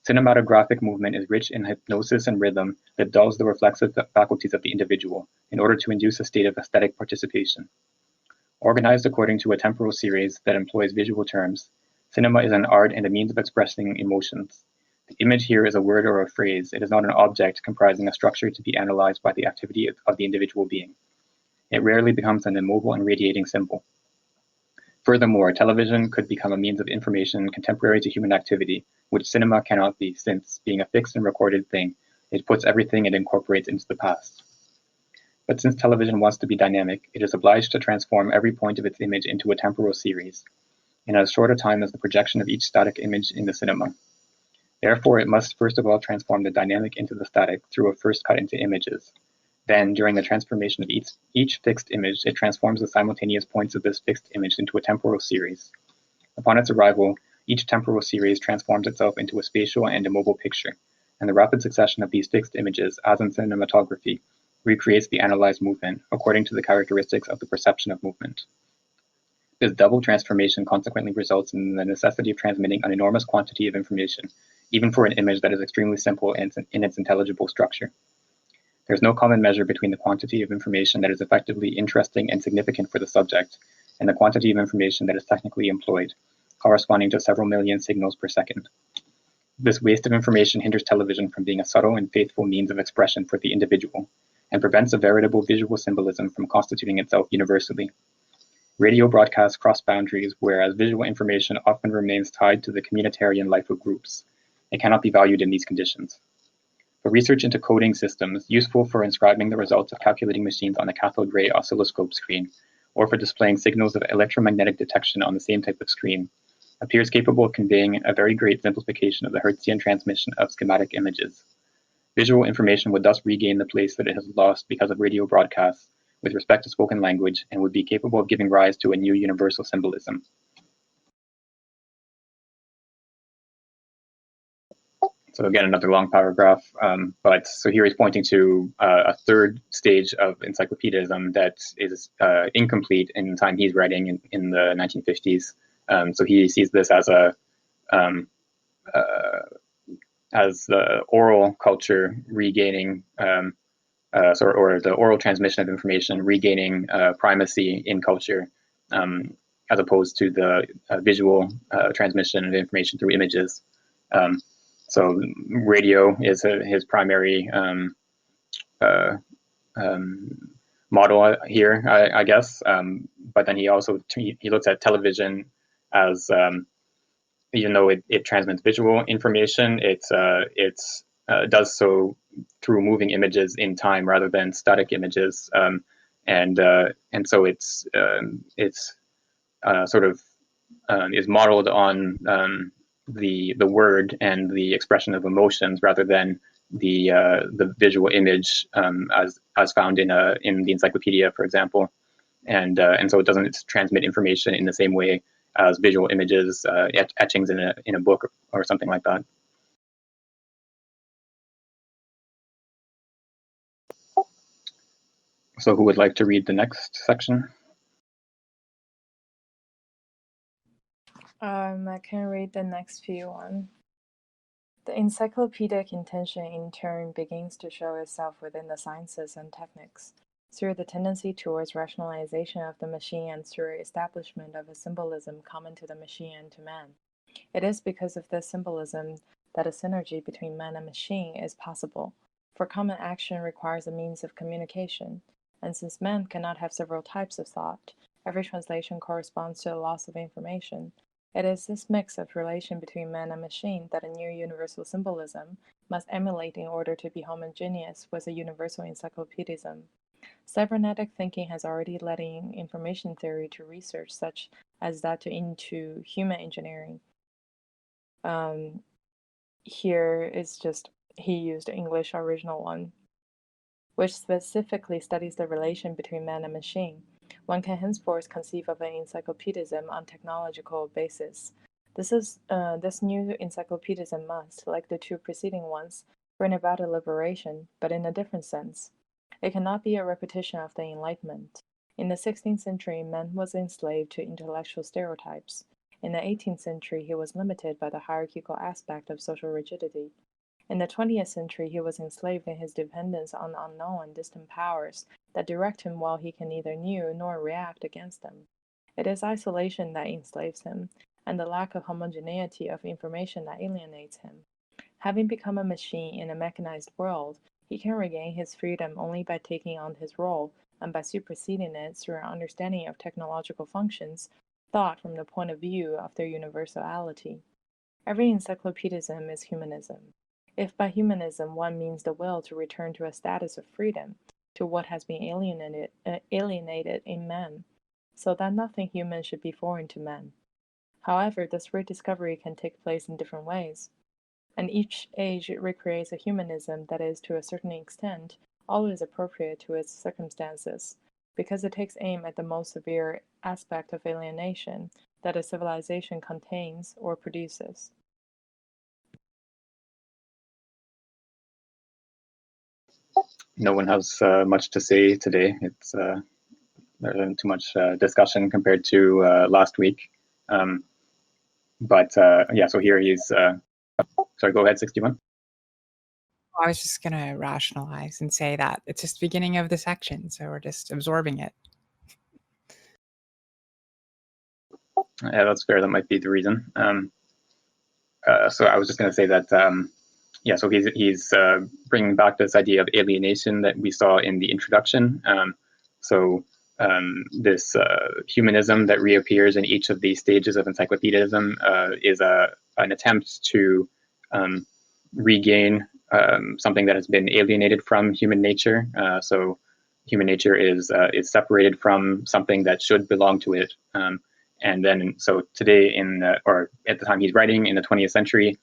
Speaker 1: Cinematographic movement is rich in hypnosis and rhythm that dulls the reflexive faculties of the individual in order to induce a state of aesthetic participation. Organized according to a temporal series that employs visual terms, cinema is an art and a means of expressing emotions. The image here is a word or a phrase. It is not an object comprising a structure to be analyzed by the activity of the individual being. It rarely becomes an immobile and radiating symbol. Furthermore, television could become a means of information contemporary to human activity, which cinema cannot be, since, being a fixed and recorded thing, it puts everything it incorporates into the past. But since television wants to be dynamic, it is obliged to transform every point of its image into a temporal series, in as short a time as the projection of each static image in the cinema. Therefore, it must first of all transform the dynamic into the static through a first cut into images. Then, during the transformation of each fixed image, it transforms the simultaneous points of this fixed image into a temporal series. Upon its arrival, each temporal series transforms itself into a spatial and immobile picture, and the rapid succession of these fixed images, as in cinematography, recreates the analyzed movement according to the characteristics of the perception of movement. This double transformation consequently results in the necessity of transmitting an enormous quantity of information, even for an image that is extremely simple in its intelligible structure. There is no common measure between the quantity of information that is effectively interesting and significant for the subject, and the quantity of information that is technically employed, corresponding to several million signals per second. This waste of information hinders television from being a subtle and faithful means of expression for the individual, and prevents a veritable visual symbolism from constituting itself universally. Radio broadcasts cross boundaries, whereas visual information often remains tied to the communitarian life of groups. It cannot be valued in these conditions. For research into coding systems, useful for inscribing the results of calculating machines on a cathode ray oscilloscope screen, or for displaying signals of electromagnetic detection on the same type of screen, appears capable of conveying a very great simplification of the Hertzian transmission of schematic images. Visual information would thus regain the place that it has lost because of radio broadcasts with respect to spoken language, and would be capable of giving rise to a new universal symbolism. So again, another long paragraph, but so here he's pointing to a third stage of encyclopedism that is incomplete in the time he's writing in the 1950s. So he sees this as the oral culture regaining, or the oral transmission of information regaining primacy in culture, as opposed to the visual transmission of information through images. So radio is his primary model here, I guess. But then he also he looks at television as, even though it transmits visual information, it does so through moving images in time rather than static images, and so it's sort of is modeled on the word and the expression of emotions rather than the visual image, as found in the encyclopedia, for example, and so it doesn't transmit information in the same way as visual images, etchings in a book or something like that. So who would like to read the next section?
Speaker 4: I can read the next few one. The encyclopedic intention in turn begins to show itself within the sciences and techniques, through the tendency towards rationalization of the machine and through establishment of a symbolism common to the machine and to man. It is because of this symbolism that a synergy between man and machine is possible, for common action requires a means of communication, and since man cannot have several types of thought, every translation corresponds to a loss of information. It is this mix of relation between man and machine that a new universal symbolism must emulate in order to be homogeneous with a universal encyclopedism. Cybernetic thinking has already led in information theory to research such as that into human engineering. Here is just, he used English original one, which specifically studies the relation between man and machine. One can henceforth conceive of an encyclopedism on technological basis. This new encyclopedism must, like the two preceding ones, bring about a liberation, but in a different sense. It cannot be a repetition of the Enlightenment. In the 16th century, man was enslaved to intellectual stereotypes. In the 18th century, he was limited by the hierarchical aspect of social rigidity. In the 20th century, he was enslaved in his dependence on unknown and distant powers that direct him while he can neither know nor react against them. It is isolation that enslaves him, and the lack of homogeneity of information that alienates him. Having become a machine in a mechanized world, he can regain his freedom only by taking on his role and by superseding it through an understanding of technological functions, thought from the point of view of their universality. Every encyclopedism is humanism. If by humanism one means the will to return to a status of freedom, to what has been alienated in man, so that nothing human should be foreign to man. However, this rediscovery can take place in different ways, and each age recreates a humanism that is, to a certain extent, always appropriate to its circumstances, because it takes aim at the most severe aspect of alienation that a civilization contains or produces.
Speaker 1: No one has much to say today. It's there isn't too much discussion compared to last week. Yeah, so here he's, sorry, go ahead, 61.
Speaker 5: I was just going to rationalize and say that it's just the beginning of the section, so we're just absorbing it.
Speaker 1: Yeah, that's fair. That might be the reason. So I was just going to say that, yeah, so he's bringing back this idea of alienation that we saw in the introduction. This humanism that reappears in each of these stages of encyclopedism is an attempt to regain something that has been alienated from human nature. So human nature is separated from something that should belong to it. And then, so today, or at the time he's writing in the 20th century,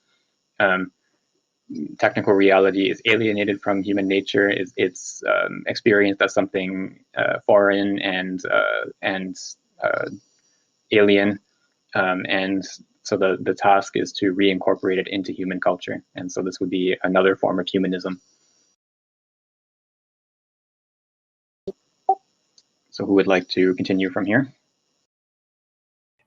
Speaker 1: technical reality is alienated from human nature. It's experienced as something foreign and alien, and so the task is to reincorporate it into human culture. And so this would be another form of humanism. So who would like to continue from here?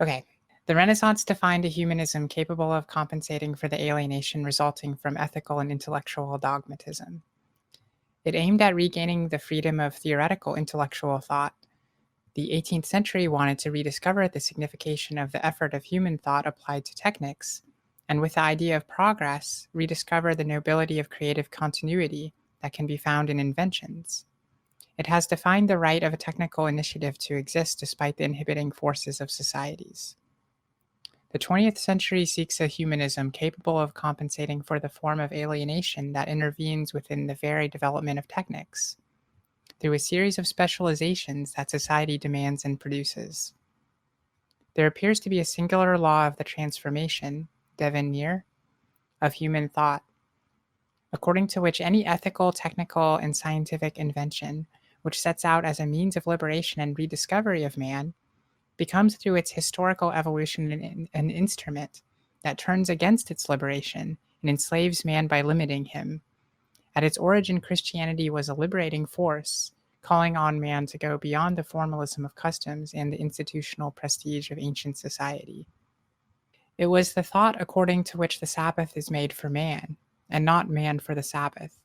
Speaker 5: Okay. The Renaissance defined a humanism capable of compensating for the alienation resulting from ethical and intellectual dogmatism. It aimed at regaining the freedom of theoretical intellectual thought. The 18th century wanted to rediscover the signification of the effort of human thought applied to technics, and with the idea of progress, rediscover the nobility of creative continuity that can be found in inventions. It has defined the right of a technical initiative to exist despite the inhibiting forces of societies. The 20th century seeks a humanism capable of compensating for the form of alienation that intervenes within the very development of technics, through a series of specializations that society demands and produces. There appears to be a singular law of the transformation, devenir, of human thought, according to which any ethical, technical, and scientific invention, which sets out as a means of liberation and rediscovery of man, becomes through its historical evolution an instrument that turns against its liberation and enslaves man by limiting him. At its origin, Christianity was a liberating force, calling on man to go beyond the formalism of customs and the institutional prestige of ancient society. It was the thought according to which the Sabbath is made for man, and not man for the Sabbath.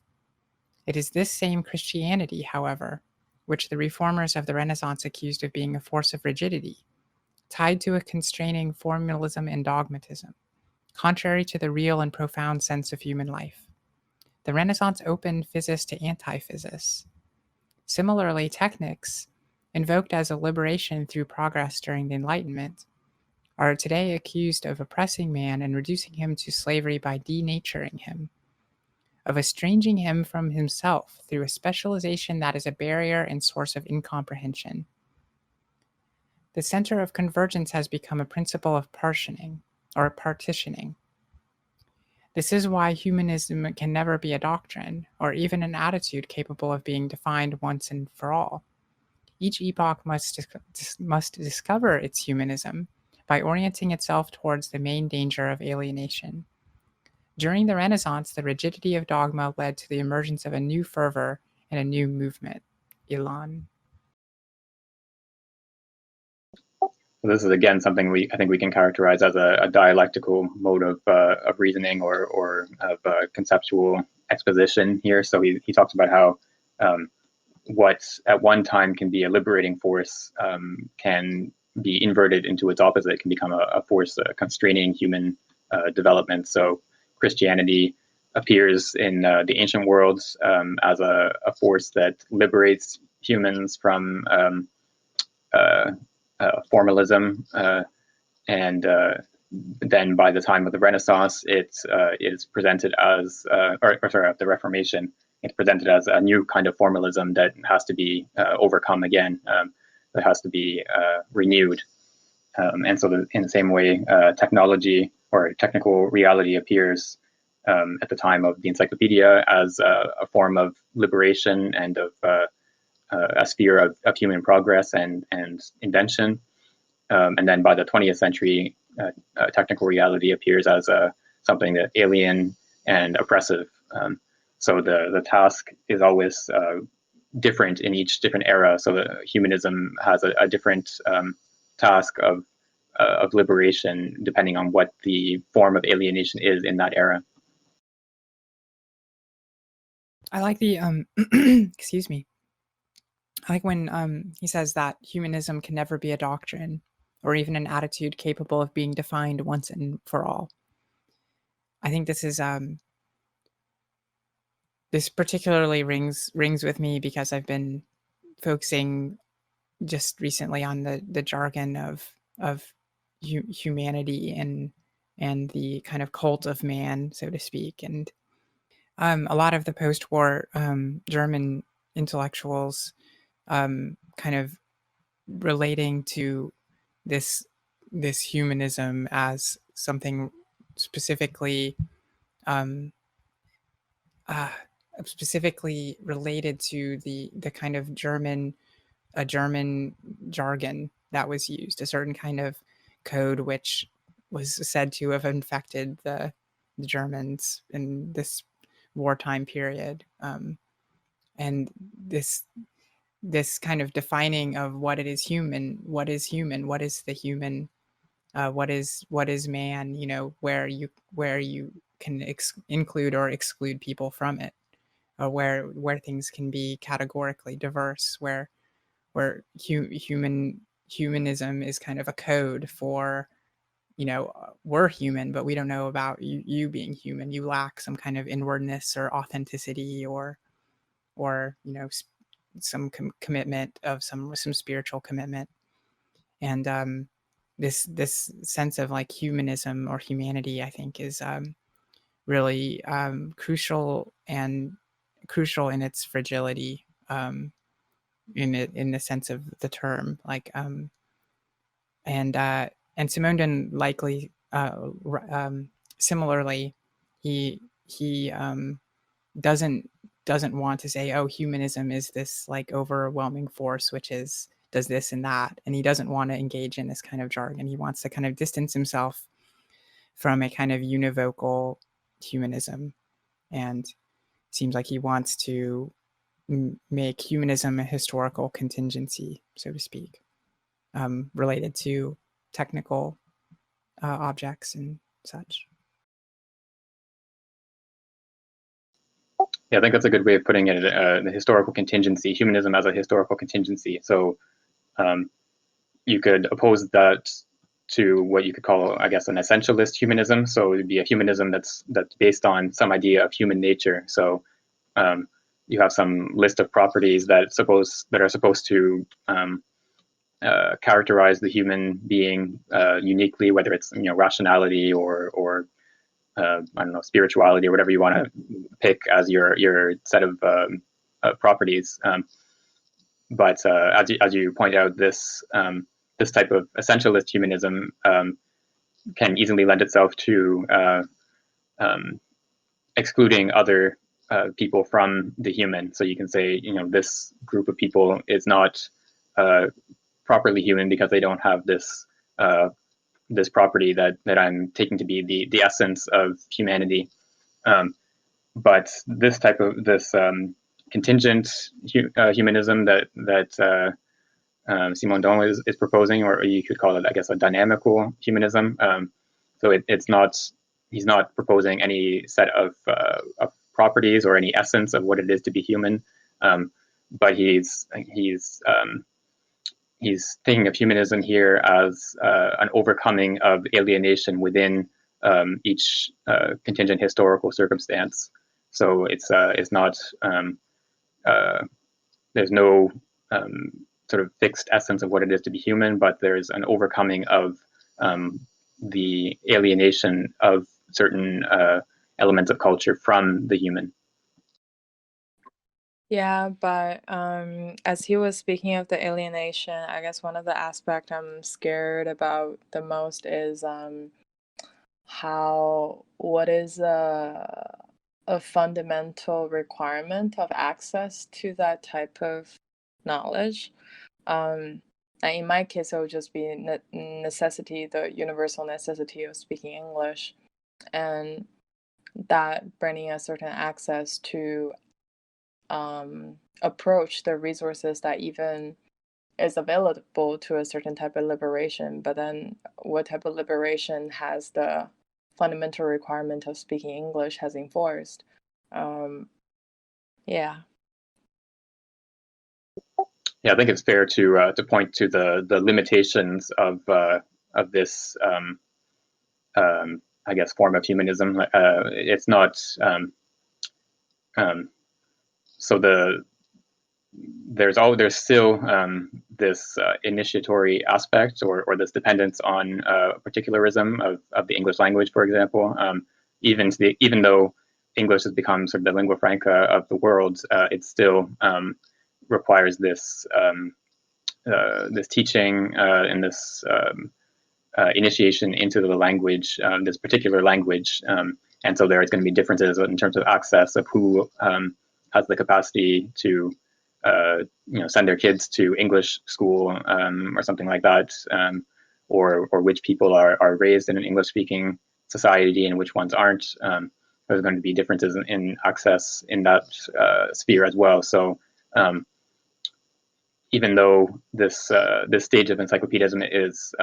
Speaker 5: It is this same Christianity, however, which the reformers of the Renaissance accused of being a force of rigidity, tied to a constraining formalism and dogmatism, contrary to the real and profound sense of human life. The Renaissance opened physis to anti-physis. Similarly, technics, invoked as a liberation through progress during the Enlightenment, are today accused of oppressing man and reducing him to slavery by denaturing him, of estranging him from himself through a specialization that is a barrier and source of incomprehension. The center of convergence has become a principle of partitioning. This is why humanism can never be a doctrine, or even an attitude capable of being defined once and for all. Each epoch must discover its humanism by orienting itself towards the main danger of alienation. During the Renaissance, the rigidity of dogma led to the emergence of a new fervor and a new movement, Elan.
Speaker 1: This is again something I think we can characterize as a dialectical mode of reasoning or of conceptual exposition here. So he talks about how what at one time can be a liberating force can be inverted into its opposite, can become a force constraining human development. So Christianity appears in the ancient worlds as a force that liberates humans from formalism, and then by the time of the Renaissance, it is presented as, the Reformation, it's presented as a new kind of formalism that has to be overcome again, that has to be renewed. And so in the same way, technology or technical reality appears at the time of the Encyclopedia as a form of liberation and of a sphere of human progress and invention. And then by the 20th century, technical reality appears as something that alien and oppressive. So the task is always different in each different era. So humanism has a different task of liberation depending on what the form of alienation is in that era.
Speaker 5: I like the excuse me. I like when he says that humanism can never be a doctrine or even an attitude capable of being defined once and for all. I think this is this particularly rings with me because I've been focusing just recently on the jargon of humanity and the kind of cult of man, so to speak. And a lot of the post-war German intellectuals kind of relating to this humanism as something specifically specifically related to the kind of German jargon that was used, a certain kind of code which was said to have infected the Germans in this wartime period, and this kind of defining of what it is human, what is the human, what is man, where you can include or exclude people from it, or where things can be categorically diverse, where humanism is kind of a code for, we're human, but we don't know about you being human. You lack some kind of inwardness or authenticity or some commitment of some spiritual commitment. And this sense of like humanism or humanity, I think, is really crucial in its fragility, in the sense of the term, like and Simondon likely similarly, he doesn't want to say, oh, humanism is this like overwhelming force which does this and that, and he doesn't want to engage in this kind of jargon. He wants to kind of distance himself from a kind of univocal humanism, and seems like he wants to make humanism a historical contingency, so to speak, related to technical objects and such.
Speaker 1: Yeah, I think that's a good way of putting it. The historical contingency, humanism as a historical contingency. So you could oppose that to what you could call, I guess, an essentialist humanism. So it'd be a humanism that's based on some idea of human nature. So you have some list of properties that are supposed to characterize the human being uniquely, whether it's rationality or I don't know, spirituality or whatever you want to pick as your set of properties. But as you point out, this type of essentialist humanism can easily lend itself to excluding other people from the human. So you can say, this group of people is not properly human because they don't have this this property that I'm taking to be the essence of humanity. But this type of contingent humanism that Simondon is proposing, or you could call it, I guess, a dynamical humanism. So he's not proposing any set of properties or any essence of what it is to be human, but he's thinking of humanism here as an overcoming of alienation within each contingent historical circumstance. So it's not there's no sort of fixed essence of what it is to be human, but there's an overcoming of the alienation of certain elements of culture from the human.
Speaker 4: Yeah, but as he was speaking of the alienation, I guess one of the aspects I'm scared about the most is what is a fundamental requirement of access to that type of knowledge. And in my case, it would just be necessity, the universal necessity of speaking English, and that bringing a certain access to approach the resources that even is available to a certain type of liberation, but then what type of liberation has the fundamental requirement of speaking English has enforced. Yeah.
Speaker 1: Yeah, I think it's fair to point to the limitations of this I guess form of humanism. It's not so there's still this initiatory aspect or this dependence on particularism of the English language, for example. Even though English has become sort of the lingua franca of the world, it still requires this this teaching and this initiation into the language, this particular language. And so there is going to be differences in terms of access of who has the capacity to send their kids to English school or something like that, or which people are raised in an English-speaking society and which ones aren't. There's going to be differences in access in that sphere as well. So even though this stage of encyclopedism is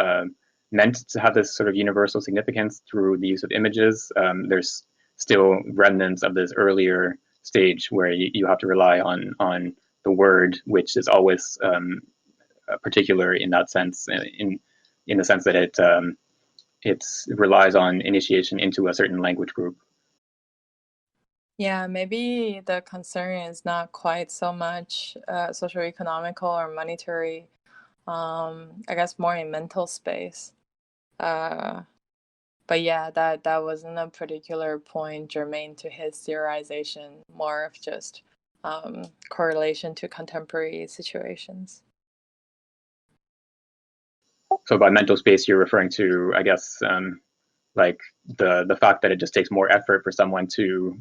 Speaker 1: meant to have this sort of universal significance through the use of images, there's still remnants of this earlier stage where you have to rely on the word, which is always particular in that sense, in the sense that it relies on initiation into a certain language group.
Speaker 4: Yeah, maybe the concern is not quite so much socioeconomical or monetary, I guess more in mental space. But yeah, that wasn't a particular point germane to his theorization, more of just correlation to contemporary situations.
Speaker 1: So by mental space, you're referring to, I guess, like the fact that it just takes more effort for someone to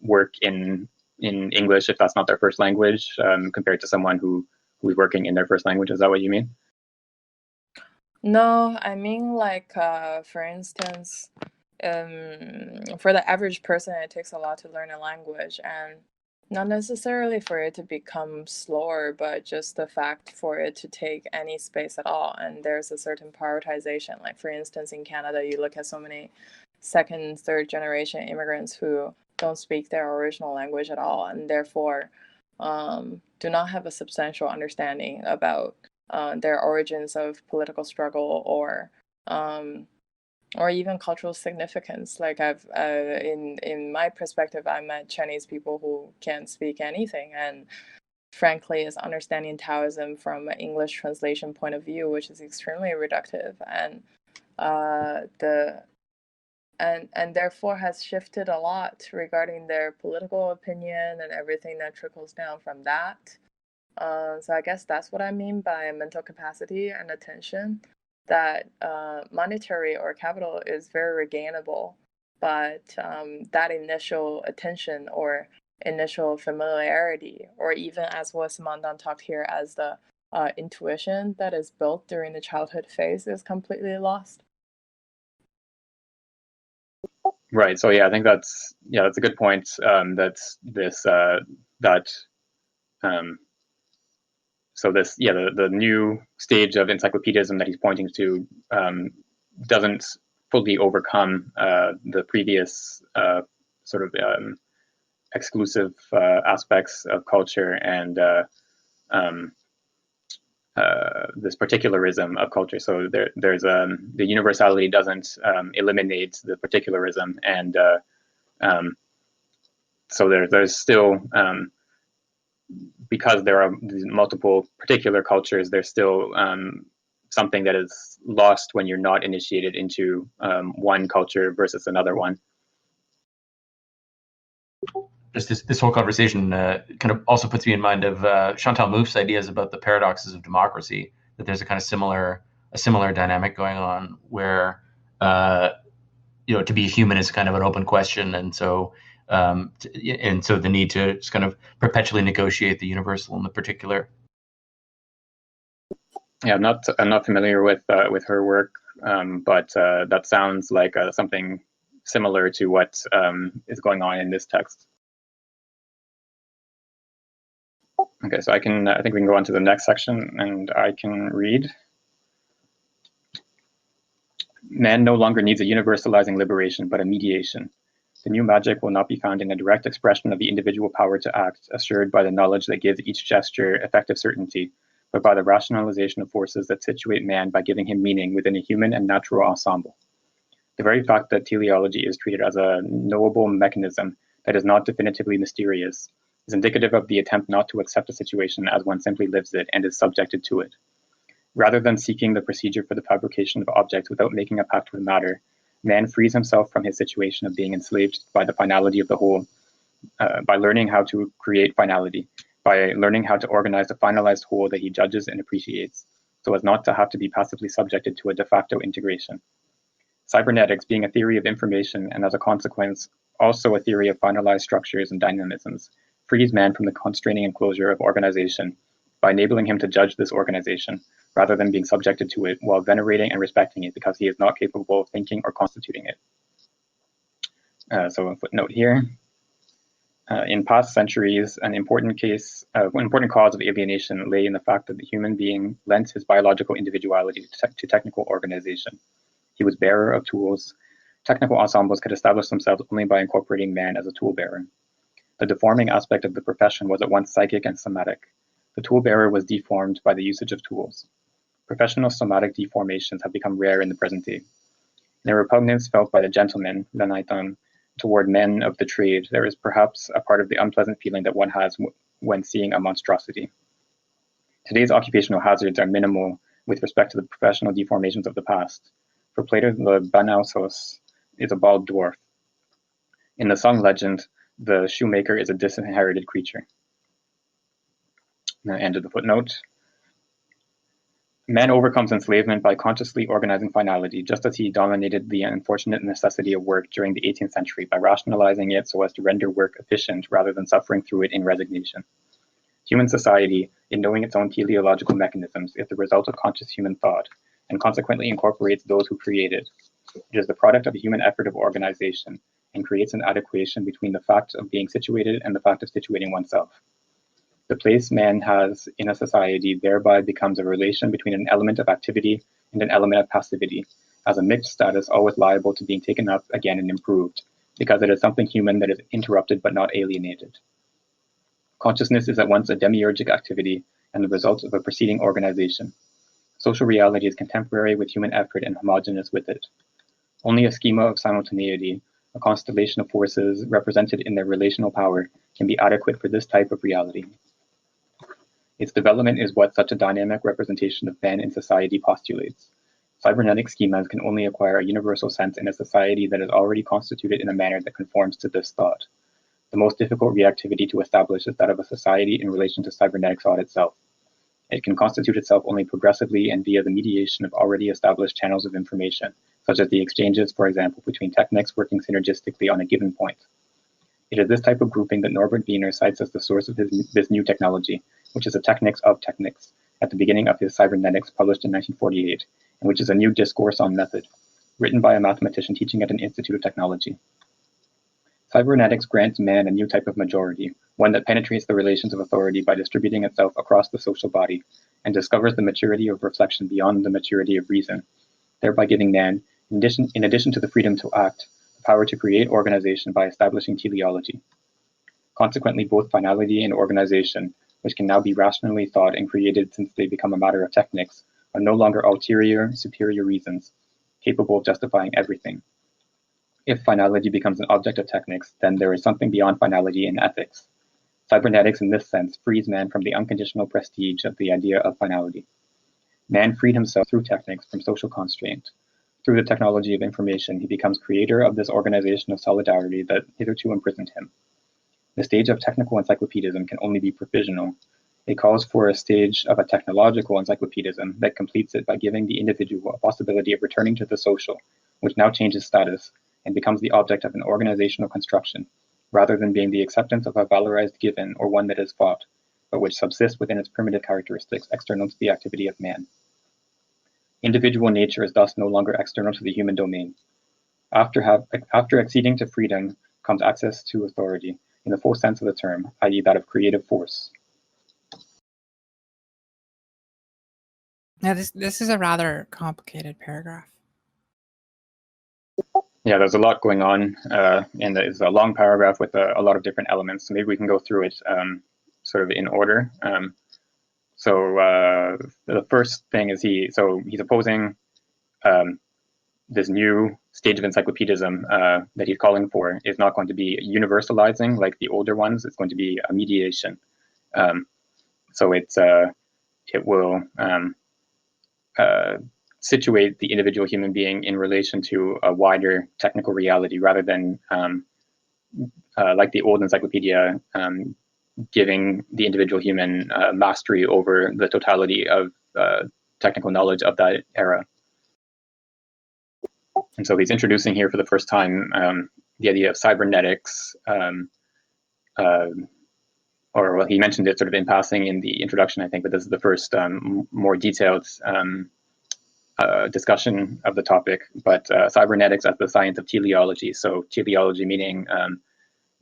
Speaker 1: work in English if that's not their first language, compared to someone who's working in their first language. Is that what you mean?
Speaker 4: No, I mean like for instance, for the average person, it takes a lot to learn a language, and not necessarily for it to become slower, but just the fact for it to take any space at all. And there's a certain prioritization. Like for instance, in Canada, you look at so many second, third generation immigrants who don't speak their original language at all, and therefore do not have a substantial understanding about their origins of political struggle or even cultural significance. Like in my perspective, I met Chinese people who can't speak anything, and frankly is understanding Taoism from an English translation point of view, which is extremely reductive, and and therefore has shifted a lot regarding their political opinion and everything that trickles down from that. So I guess that's what I mean by mental capacity and attention, that monetary or capital is very regainable, but that initial attention or initial familiarity, or even as what Simondon talked here as the intuition that is built during the childhood phase, is completely lost.
Speaker 1: Right. So yeah, I think that's a good point. That's this so this the new stage of encyclopedism that he's pointing to doesn't fully overcome the previous sort of exclusive aspects of culture and this particularism of culture. So there's the universality doesn't eliminate the particularism, and so there's still because there are multiple particular cultures, there's still something that is lost when you're not initiated into one culture versus another one.
Speaker 2: just this whole conversation kind of also puts me in mind of Chantal Mouffe's ideas about the paradoxes of democracy, that there's a kind of similar dynamic going on where, to be human is kind of an open question. And so the need to just kind of perpetually negotiate the universal and the particular.
Speaker 1: Yeah, I'm not familiar with her work, but that sounds like something similar to what is going on in this text. Okay, so I think we can go on to the next section, and I can read. Man no longer needs a universalizing liberation, but a mediation. The new magic will not be found in a direct expression of the individual power to act, assured by the knowledge that gives each gesture effective certainty, but by the rationalization of forces that situate man by giving him meaning within a human and natural ensemble. The very fact that teleology is treated as a knowable mechanism that is not definitively mysterious is indicative of the attempt not to accept a situation as one simply lives it and is subjected to it. Rather than seeking the procedure for the fabrication of objects without making a pact with matter, man frees himself from his situation of being enslaved by the finality of the whole, by learning how to create finality, by learning how to organize the finalized whole that he judges and appreciates, so as not to have to be passively subjected to a de facto integration. Cybernetics, being a theory of information and as a consequence also a theory of finalized structures and dynamisms, frees man from the constraining enclosure of organization by enabling him to judge this organization, rather than being subjected to it while venerating and respecting it because he is not capable of thinking or constituting it. So a footnote here. In past centuries, an important cause of alienation lay in the fact that the human being lent his biological individuality to technical organization. He was bearer of tools. Technical ensembles could establish themselves only by incorporating man as a tool bearer. The deforming aspect of the profession was at once psychic and somatic. The tool bearer was deformed by the usage of tools. Professional somatic deformations have become rare in the present day. In a repugnance felt by the gentleman, l'honnêton, toward men of the trade, there is perhaps a part of the unpleasant feeling that one has when seeing a monstrosity. Today's occupational hazards are minimal with respect to the professional deformations of the past. For Plato, the Banausos is a bald dwarf. In the song legend, the shoemaker is a disinherited creature. End of the footnote. Man overcomes enslavement by consciously organizing finality, just as he dominated the unfortunate necessity of work during the 18th century by rationalizing it so as to render work efficient rather than suffering through it in resignation. Human society, in knowing its own teleological mechanisms, is the result of conscious human thought, and consequently incorporates those who create it. It is the product of a human effort of organization, and creates an adequation between the fact of being situated and the fact of situating oneself. The place man has in a society thereby becomes a relation between an element of activity and an element of passivity, as a mixed status always liable to being taken up again and improved, because it is something human that is interrupted but not alienated. Consciousness is at once a demiurgic activity and the result of a preceding organization. Social reality is contemporary with human effort and homogeneous with it. Only a schema of simultaneity, a constellation of forces represented in their relational power, can be adequate for this type of reality. Its development is what such a dynamic representation of man in society postulates. Cybernetic schemas can only acquire a universal sense in a society that is already constituted in a manner that conforms to this thought. The most difficult reactivity to establish is that of a society in relation to cybernetic thought itself. It can constitute itself only progressively and via the mediation of already established channels of information, such as the exchanges, for example, between techniques working synergistically on a given point. It is this type of grouping that Norbert Wiener cites as the source of this new technology, which is the Technics of Technics, at the beginning of his Cybernetics, published in 1948, and which is a new discourse on method, written by a mathematician teaching at an Institute of Technology. Cybernetics grants man a new type of majority, one that penetrates the relations of authority by distributing itself across the social body, and discovers the maturity of reflection beyond the maturity of reason, thereby giving man, in addition to the freedom to act, the power to create organization by establishing teleology. Consequently, both finality and organization, which can now be rationally thought and created since they become a matter of technics, are no longer ulterior, superior reasons, capable of justifying everything. If finality becomes an object of technics, then there is something beyond finality in ethics. Cybernetics, in this sense, frees man from the unconditional prestige of the idea of finality. Man freed himself through techniques from social constraint. Through the technology of information, he becomes creator of this organization of solidarity that hitherto imprisoned him. The stage of technical encyclopedism can only be provisional. It calls for a stage of a technological encyclopedism that completes it by giving the individual a possibility of returning to the social, which now changes status and becomes the object of an organizational construction, rather than being the acceptance of a valorized given or one that is fought, but which subsists within its primitive characteristics external to the activity of man. Individual nature is thus no longer external to the human domain. After acceding to freedom comes access to authority, in the full sense of the term, i.e. that of creative force.
Speaker 5: Now, this is a rather complicated paragraph.
Speaker 1: Yeah, there's a lot going on, and it's a long paragraph with a lot of different elements. So maybe we can go through it sort of in order. So the first thing is he's opposing this new stage of encyclopedism that he's calling for is not going to be universalizing like the older ones. It's going to be a mediation. So it will situate the individual human being in relation to a wider technical reality, rather than like the old encyclopedia, giving the individual human mastery over the totality of technical knowledge of that era. And so he's introducing here for the first time the idea of cybernetics, or well, he mentioned it sort of in passing in the introduction, I think, but this is the first more detailed discussion of the topic. But cybernetics as the science of teleology. So teleology meaning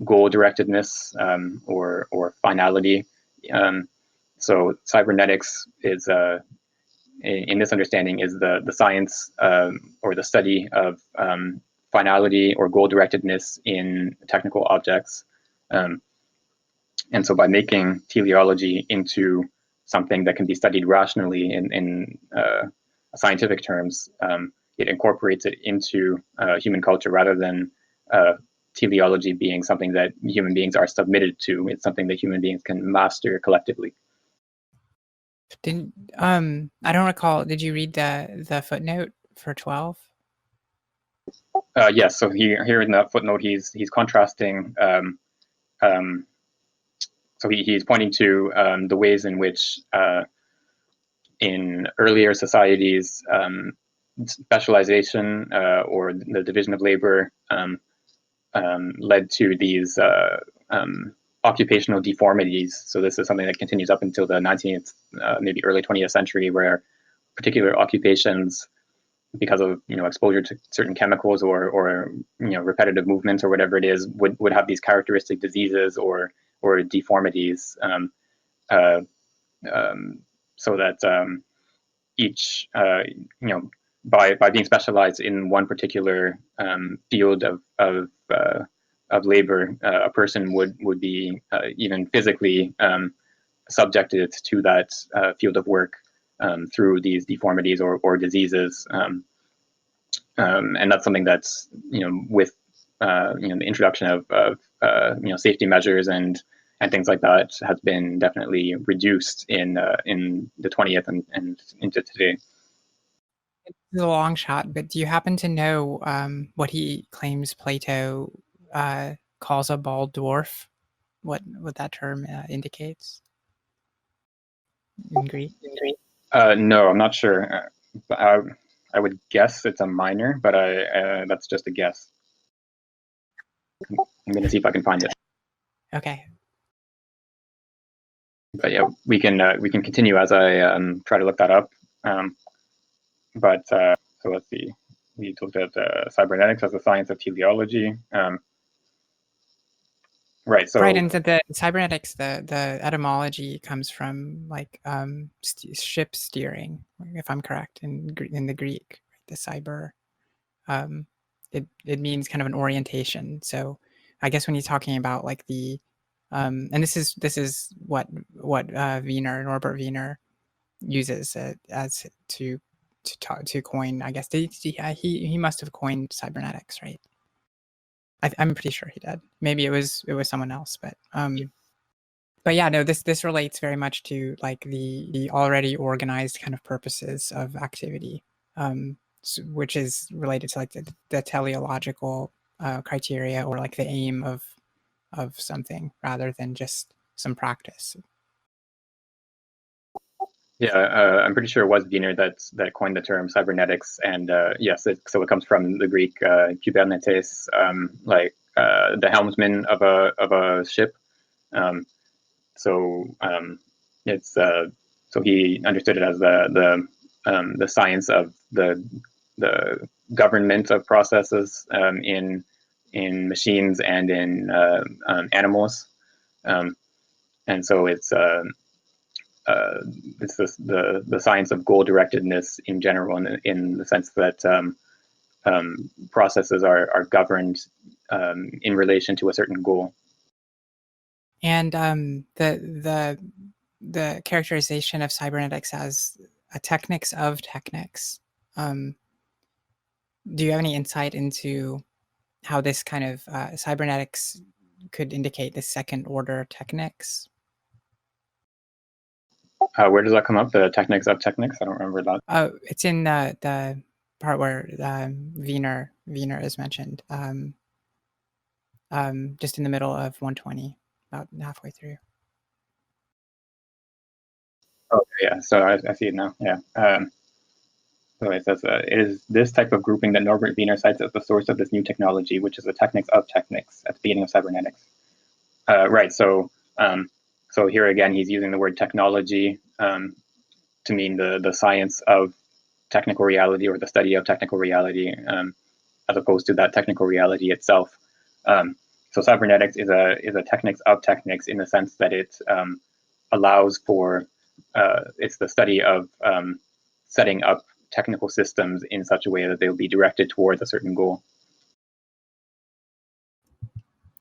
Speaker 1: goal-directedness or finality. So cybernetics is, in this understanding, is the science or the study of finality or goal-directedness in technical objects. And so by making teleology into something that can be studied rationally in scientific terms, it incorporates it into human culture, rather than teleology being something that human beings are submitted to. It's something that human beings can master collectively.
Speaker 5: I don't recall, did you read the footnote for 12?
Speaker 1: Yes, so here in the footnote, he's contrasting, so he's pointing to the ways in which in earlier societies, specialization or the division of labor led to these occupational deformities. So this is something that continues up until the 19th, maybe early 20th century, where particular occupations, because of exposure to certain chemicals or repetitive movements or whatever it is, would have these characteristic diseases or deformities, so that each by being specialized in one particular field of labor, a person would be even physically subjected to that field of work through these deformities or diseases, and that's something that's with the introduction of safety measures and things like that has been definitely reduced in the 20th and into today.
Speaker 5: It's a long shot, but do you happen to know what he claims Plato calls a bald dwarf? What that term indicates in Greek?
Speaker 1: No, I'm not sure. I would guess it's a minor, but that's just a guess. I'm going to see if I can find it.
Speaker 5: Okay.
Speaker 1: But yeah, we can continue as I try to look that up. But so let's see. We looked at cybernetics as a science of teleology. Right. So
Speaker 5: right, and the cybernetics, the etymology comes from like ship steering, if I'm correct, in the Greek. The cyber, it means kind of an orientation. So I guess when he's talking about like the and this is what Norbert Wiener uses as to coin. I guess he must have coined cybernetics, right? I'm pretty sure he did. Maybe it was someone else, but yeah, no, this relates very much to like the already organized kind of purposes of activity, which is related to like the teleological criteria, or like the aim of of something rather than just some practice.
Speaker 1: Yeah, I'm pretty sure it was Wiener that coined the term cybernetics, and yes, so it comes from the Greek kybernetes, like the helmsman of a ship. It's so he understood it as the science of the government of processes in machines and in animals, and so it's the science of goal directedness in general, in the sense that processes are governed in relation to a certain goal.
Speaker 5: And the characterization of cybernetics as a technics of technics. Do you have any insight into how this kind of cybernetics could indicate the second order techniques?
Speaker 1: Where does that come up? The technics of techniques? I don't remember that.
Speaker 5: It's in the part where Wiener is mentioned. Just in the middle of 120, about halfway through.
Speaker 1: Okay, yeah. So I see it now. Yeah. So it says, it is this type of grouping that Norbert Wiener cites as the source of this new technology, which is the technics of technics at the beginning of cybernetics. Right. So here again, he's using the word technology to mean the science of technical reality, or the study of technical reality, as opposed to that technical reality itself. So cybernetics is a technics of techniques, in the sense that it allows for it's the study of setting up technical systems in such a way that they'll be directed towards a certain goal.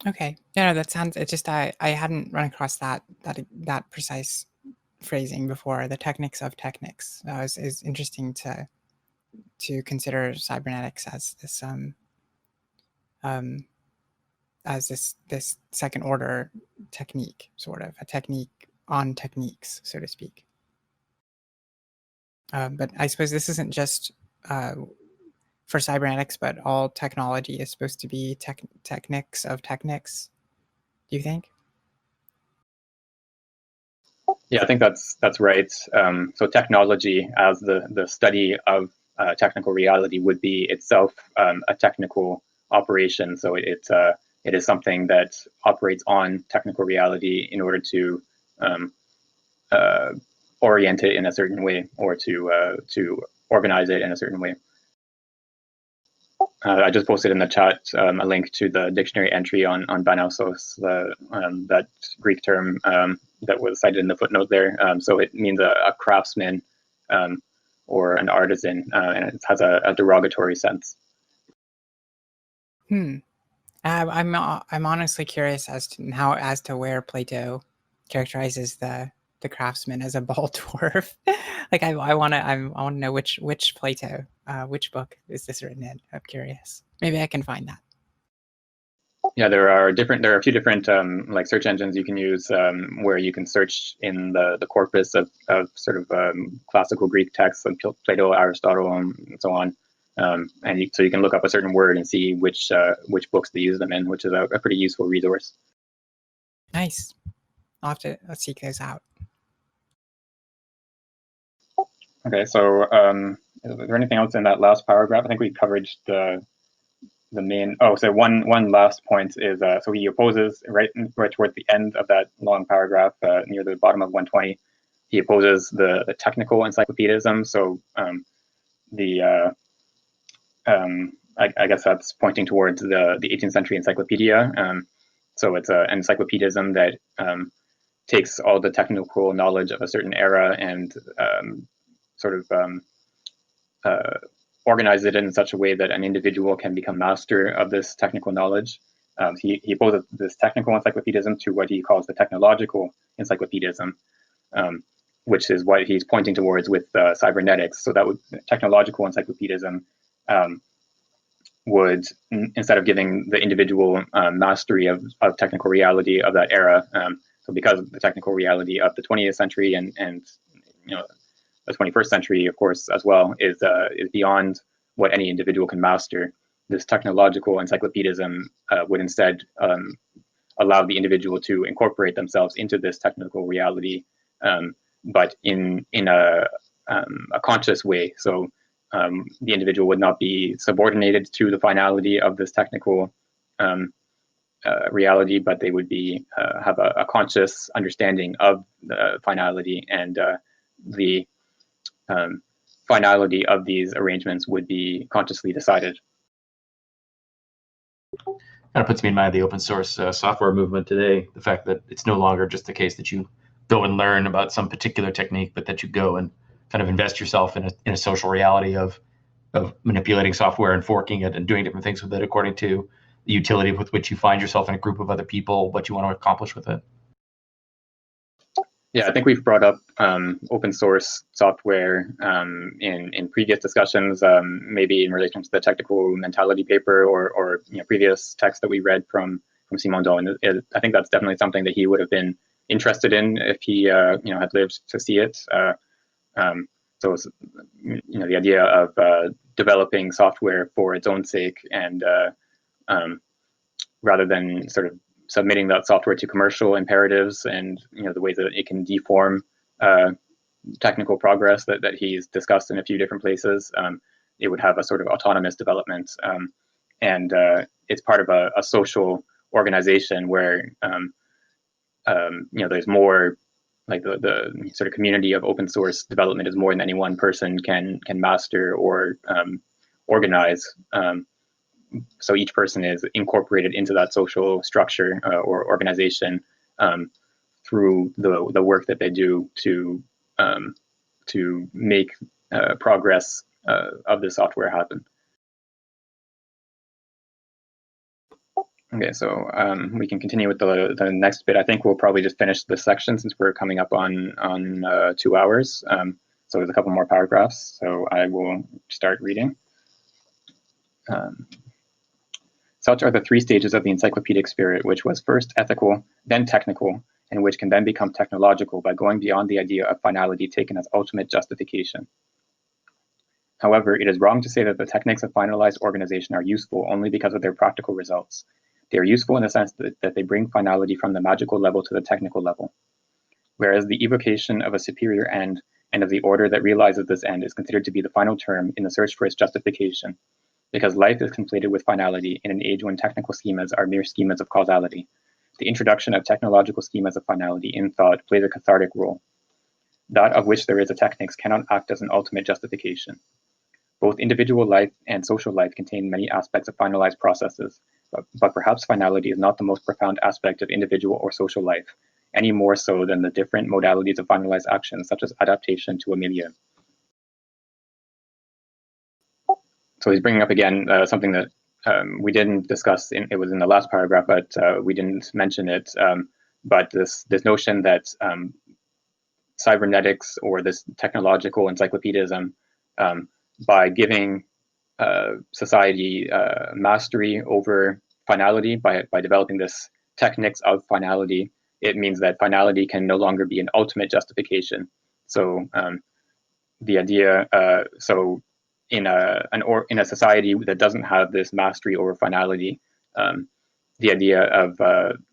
Speaker 5: Okay. Yeah, no, that sounds. It's just I hadn't run across that precise phrasing before. The technics of technics. It's interesting to consider cybernetics as this second order technique, sort of a technique on techniques, so to speak. But I suppose this isn't just for cybernetics, but all technology is supposed to be technics of technics. Do you think?
Speaker 1: Yeah, I think that's right. So technology, as the study of technical reality, would be itself a technical operation. So it is something that operates on technical reality in order to orient it in a certain way, or to organize it in a certain way. I just posted in the chat a link to the dictionary entry on banausos, that Greek term that was cited in the footnote there. So it means a craftsman or an artisan, and it has a derogatory sense.
Speaker 5: I'm honestly curious as to where Plato characterizes the craftsman as a bald dwarf. Like I want to know which Plato, which book is this written in? I'm curious. Maybe I can find that.
Speaker 1: Yeah, there are a few different like search engines you can use, where you can search in the corpus of sort of classical Greek texts, like Plato, Aristotle, and so on. So you can look up a certain word and see which books they use them in, which is a pretty useful resource.
Speaker 5: Nice. I'll have to seek those out.
Speaker 1: Okay, so is there anything else in that last paragraph? I think we covered the main. Oh, so one last point is so he opposes right towards the end of that long paragraph, near the bottom of 120. He opposes the technical encyclopedism. So I guess that's pointing towards the 18th century encyclopedia. So it's an encyclopedism that takes all the technical knowledge of a certain era and sort of organize it in such a way that an individual can become master of this technical knowledge. He opposes this technical encyclopedism to what he calls the technological encyclopedism, which is what he's pointing towards with cybernetics. So that would technological encyclopedism would, instead of giving the individual mastery of technical reality of that era, so because of the technical reality of the 20th century and the 21st century, of course, as well, is beyond what any individual can master. This technological encyclopedism would instead allow the individual to incorporate themselves into this technical reality, but in a conscious way. So the individual would not be subordinated to the finality of this technical reality, but they would be have a conscious understanding of the finality, and the finality of these arrangements would be consciously decided.
Speaker 2: Kind of puts me in mind of the open source software movement today. The fact that it's no longer just the case that you go and learn about some particular technique, but that you go and kind of invest yourself in a social reality of manipulating software and forking it and doing different things with it according to the utility with which you find yourself in a group of other people, what you want to accomplish with it.
Speaker 1: Yeah, I think we've brought up open source software in previous discussions, maybe in relation to the technical mentality paper or previous texts that we read from Simondon. I think that's definitely something that he would have been interested in if he had lived to see it. So it's, the idea of developing software for its own sake, and rather than sort of submitting that software to commercial imperatives and the ways that it can deform technical progress that he's discussed in a few different places. It would have a sort of autonomous development, and it's part of a social organization where there's more, like the sort of community of open source development is more than any one person can master or organize. So each person is incorporated into that social structure or organization through the work that they do to make progress of the software happen. Okay, so we can continue with the next bit. I think we'll probably just finish this section since we're coming up on 2 hours. So there's a couple more paragraphs, so I will start reading. Such are the 3 stages of the encyclopedic spirit, which was first ethical, then technical, and which can then become technological by going beyond the idea of finality taken as ultimate justification. However, it is wrong to say that the techniques of finalized organization are useful only because of their practical results. They are useful in the sense that they bring finality from the magical level to the technical level. Whereas the evocation of a superior end and of the order that realizes this end is considered to be the final term in the search for its justification, because life is conflated with finality in an age when technical schemas are mere schemas of causality. The introduction of technological schemas of finality in thought plays a cathartic role. That of which there is a technics cannot act as an ultimate justification. Both individual life and social life contain many aspects of finalized processes, but perhaps finality is not the most profound aspect of individual or social life, any more so than the different modalities of finalized action, such as adaptation to a milieu. So he's bringing up again something that we didn't discuss. It was in the last paragraph, but we didn't mention it. But this notion that cybernetics or this technological encyclopedism, by giving society mastery over finality, by developing this techniques of finality, it means that finality can no longer be an ultimate justification. So the idea, in a society that doesn't have this mastery over finality, the idea of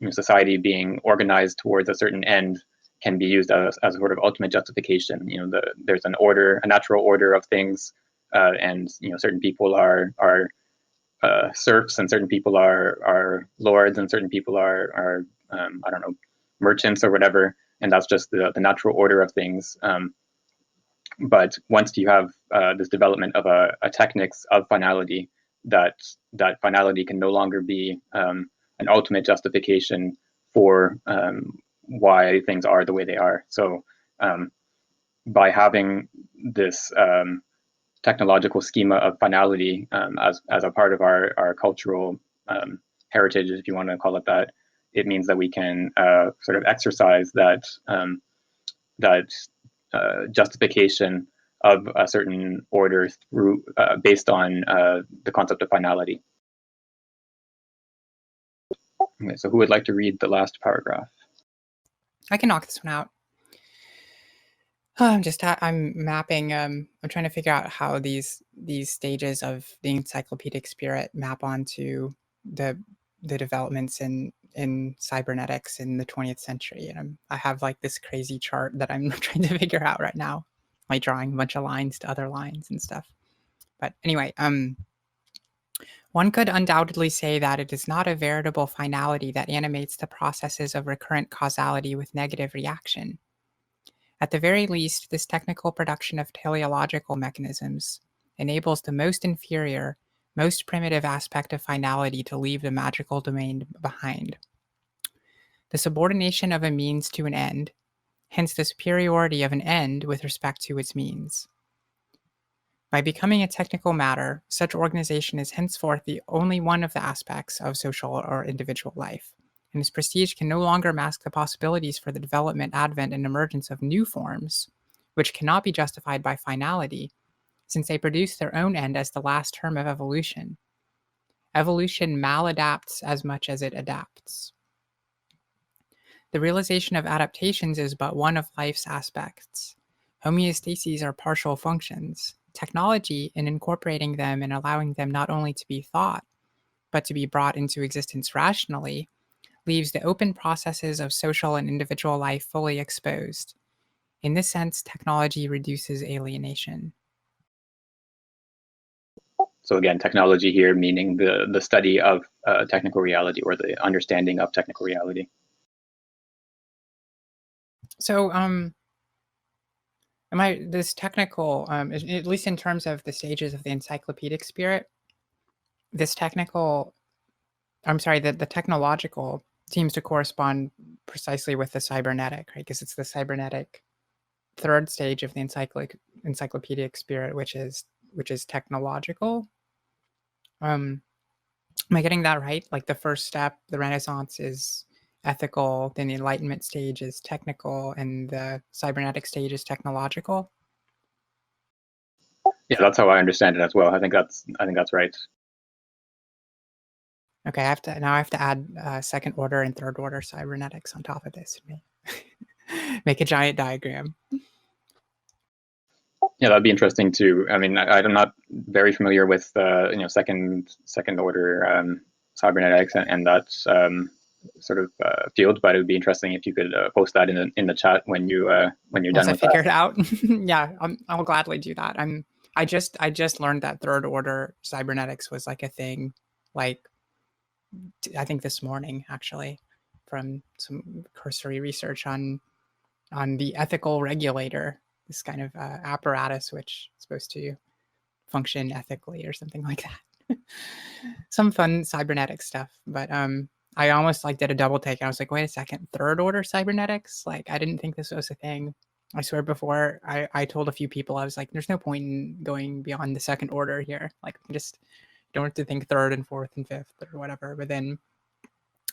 Speaker 1: society being organized towards a certain end can be used as a sort of ultimate justification. There's an order, a natural order of things, and certain people are serfs, and certain people are lords, and certain people are I don't know, merchants or whatever, and that's just the natural order of things. But once you have this development of a techniques of finality, that finality can no longer be an ultimate justification for why things are the way they are. So by having this technological schema of finality as a part of our cultural heritage, if you want to call it that, it means that we can sort of exercise that justification of a certain order through based on the concept of finality. Okay, so who would like to read the last paragraph?
Speaker 5: I can knock this one out. I'm mapping. I'm trying to figure out how these stages of the encyclopedic spirit map onto the developments in in cybernetics in the 20th century. And I have like this crazy chart that I'm trying to figure out right now, like drawing a bunch of lines to other lines and stuff. But anyway, one could undoubtedly say that it is not a veritable finality that animates the processes of recurrent causality with negative reaction. At the very least, this technical production of teleological mechanisms enables the most inferior, most primitive aspect of finality to leave the magical domain behind. The subordination of a means to an end, hence the superiority of an end with respect to its means. By becoming a technical matter, such organization is henceforth the only one of the aspects of social or individual life, and its prestige can no longer mask the possibilities for the development, advent, and emergence of new forms, which cannot be justified by finality, since they produce their own end as the last term of evolution. Evolution maladapts as much as it adapts. The realization of adaptations is but one of life's aspects. Homeostases are partial functions. Technology, in incorporating them and allowing them not only to be thought, but to be brought into existence rationally, leaves the open processes of social and individual life fully exposed. In this sense, technology reduces alienation.
Speaker 1: So again, technology here meaning the study of technical reality or the understanding of technical reality.
Speaker 5: So, this technical, at least in terms of the stages of the encyclopedic spirit, the technological seems to correspond precisely with the cybernetic, right? Because it's the cybernetic third stage of the encyclopedic spirit, which is technological. Am I getting that right? Like the first step, the Renaissance is ethical, then the Enlightenment stage is technical, and the cybernetic stage is technological.
Speaker 1: Yeah, that's how I understand it as well. I think that's right.
Speaker 5: Okay, I have to add second order and third order cybernetics on top of this. Make a giant diagram.
Speaker 1: Yeah, that'd be interesting too. I mean, I'm not very familiar with second order cybernetics and that sort of field, but it would be interesting if you could post that in the chat when you're done with that.
Speaker 5: Figure it out. Yeah, I'll gladly do that. I just learned that third order cybernetics was like a thing, like I think this morning actually, from some cursory research on the ethical regulator, this kind of apparatus which is supposed to function ethically or something like that. Some fun cybernetic stuff, but I almost like did a double take. I was like, wait a second, third order cybernetics? Like, I didn't think this was a thing. I swear before I told a few people, I was like, there's no point in going beyond the second order here. Like, just don't have to think third and fourth and fifth or whatever. But then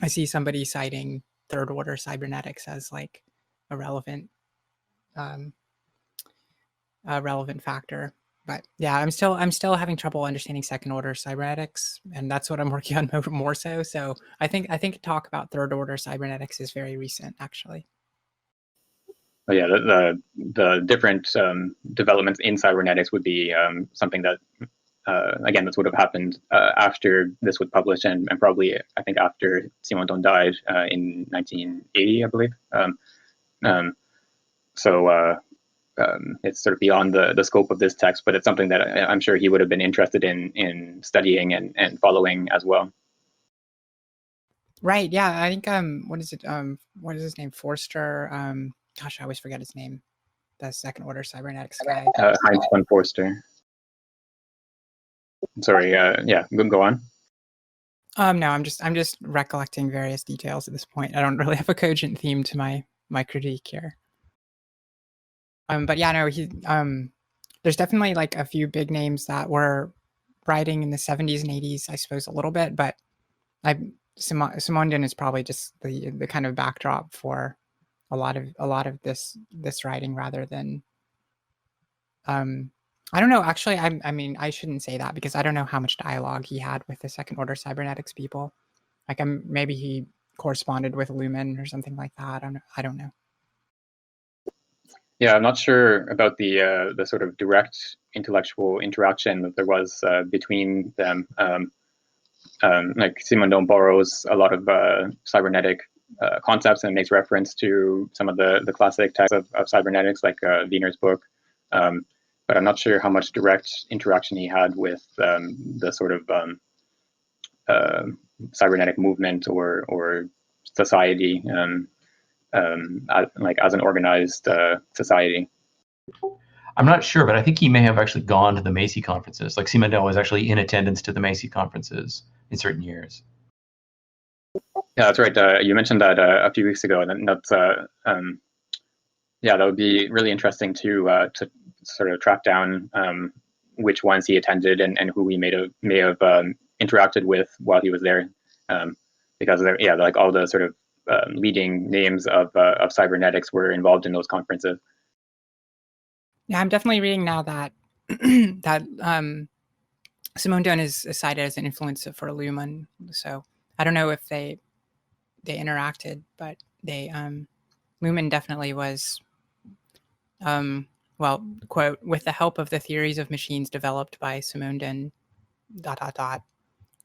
Speaker 5: I see somebody citing third order cybernetics as like a relevant factor. But yeah, I'm still having trouble understanding second order cybernetics, and that's what I'm working on more so. So I think talk about third order cybernetics is very recent, actually.
Speaker 1: Oh yeah, the different developments in cybernetics would be something that again this would have happened after this was published, and probably I think after Simondon died in 1980, I believe. It's sort of beyond the scope of this text, but it's something that I'm sure he would have been interested in studying and following as well.
Speaker 5: Right. Yeah. I think what is his name? Forster. Gosh, I always forget his name. The second order cybernetics guy.
Speaker 1: Heinz von Forster. Sorry. Yeah. Go on.
Speaker 5: No, I'm just recollecting various details at this point. I don't really have a cogent theme to my critique here. But yeah, no, there's definitely like a few big names that were writing in the 70s and 80s, I suppose, a little bit, but Simondon is probably just the kind of backdrop for a lot of this writing, rather than I don't know, actually. I mean, I shouldn't say that, because I don't know how much dialogue he had with the second order cybernetics people. Like, maybe he corresponded with Luhmann or something like that. I don't know.
Speaker 1: Yeah, I'm not sure about the sort of direct intellectual interaction that there was between them. like Simondon borrows a lot of cybernetic concepts and makes reference to some of the classic texts of cybernetics, like Wiener's book. But I'm not sure how much direct interaction he had with the sort of cybernetic movement or society, like as an organized society.
Speaker 2: I'm not sure, but I think he may have actually gone to the Macy conferences. Like Simondon was actually in attendance to the Macy conferences in certain years.
Speaker 1: Yeah, that's right. You mentioned that a few weeks ago, and that's yeah, that would be really interesting to sort of track down which ones he attended and who he may have interacted with while he was there, because yeah, like all the sort of leading names of cybernetics were involved in those conferences.
Speaker 5: Yeah, I'm definitely reading now that that Simondon is cited as an influence for Luhmann. So I don't know if they interacted, but Luhmann definitely was, well, quote, with the help of the theories of machines developed by Simondon, ...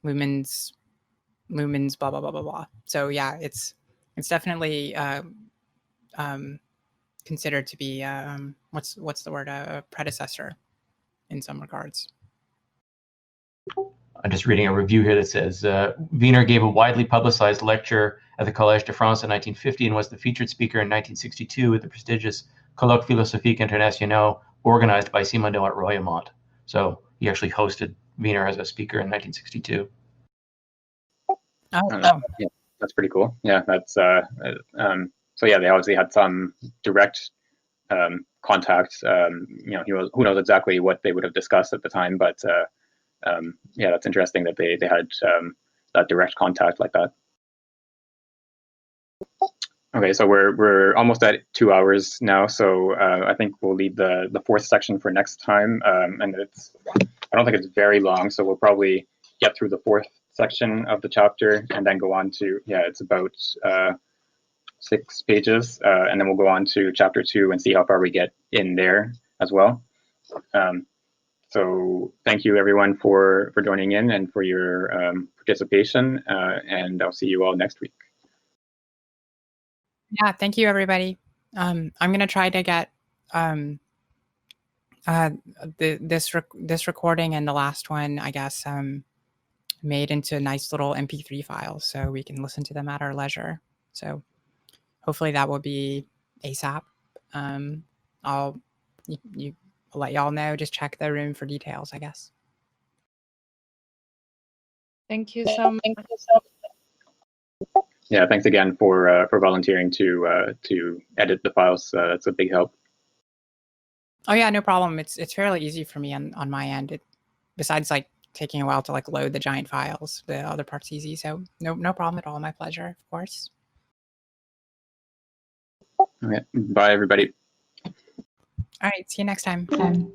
Speaker 5: Luhmann's blah blah blah blah blah. So yeah, it's definitely considered to be what's the word, a predecessor in some regards.
Speaker 2: I'm just reading a review here that says Wiener gave a widely publicized lecture at the Collège de France in 1950 and was the featured speaker in 1962 at the prestigious Colloque Philosophique International organized by Simondon at Royaumont. So he actually hosted Wiener as a speaker in 1962.
Speaker 5: Oh.
Speaker 1: Yeah, that's pretty cool. Yeah, that's so yeah, they obviously had some direct contact. You know, who knows exactly what they would have discussed at the time, but yeah, that's interesting that they had that direct contact like that. Okay, so we're almost at 2 hours now, so I think we'll leave the fourth section for next time, and I don't think it's very long, so we'll probably get through the fourth section of the chapter and then go on to, yeah, it's about 6 pages, and then we'll go on to chapter 2 and see how far we get in there as well. So thank you everyone for joining in and for your participation, and I'll see you all next week.
Speaker 5: Yeah, thank you everybody. I'm gonna try to get this recording and the last one, I guess, made into nice little MP3 files so we can listen to them at our leisure. So hopefully that will be ASAP. I'll let y'all know. Just check the room for details, I guess.
Speaker 4: Thank you so much.
Speaker 1: Yeah, thanks again for volunteering to edit the files. That's a big help.
Speaker 5: Oh yeah, no problem. It's fairly easy for me on my end. Besides like taking a while to like load the giant files, the other part's easy. So no problem at all. My pleasure, of course.
Speaker 1: Okay, bye everybody.
Speaker 5: All right, see you next time.
Speaker 2: Bye.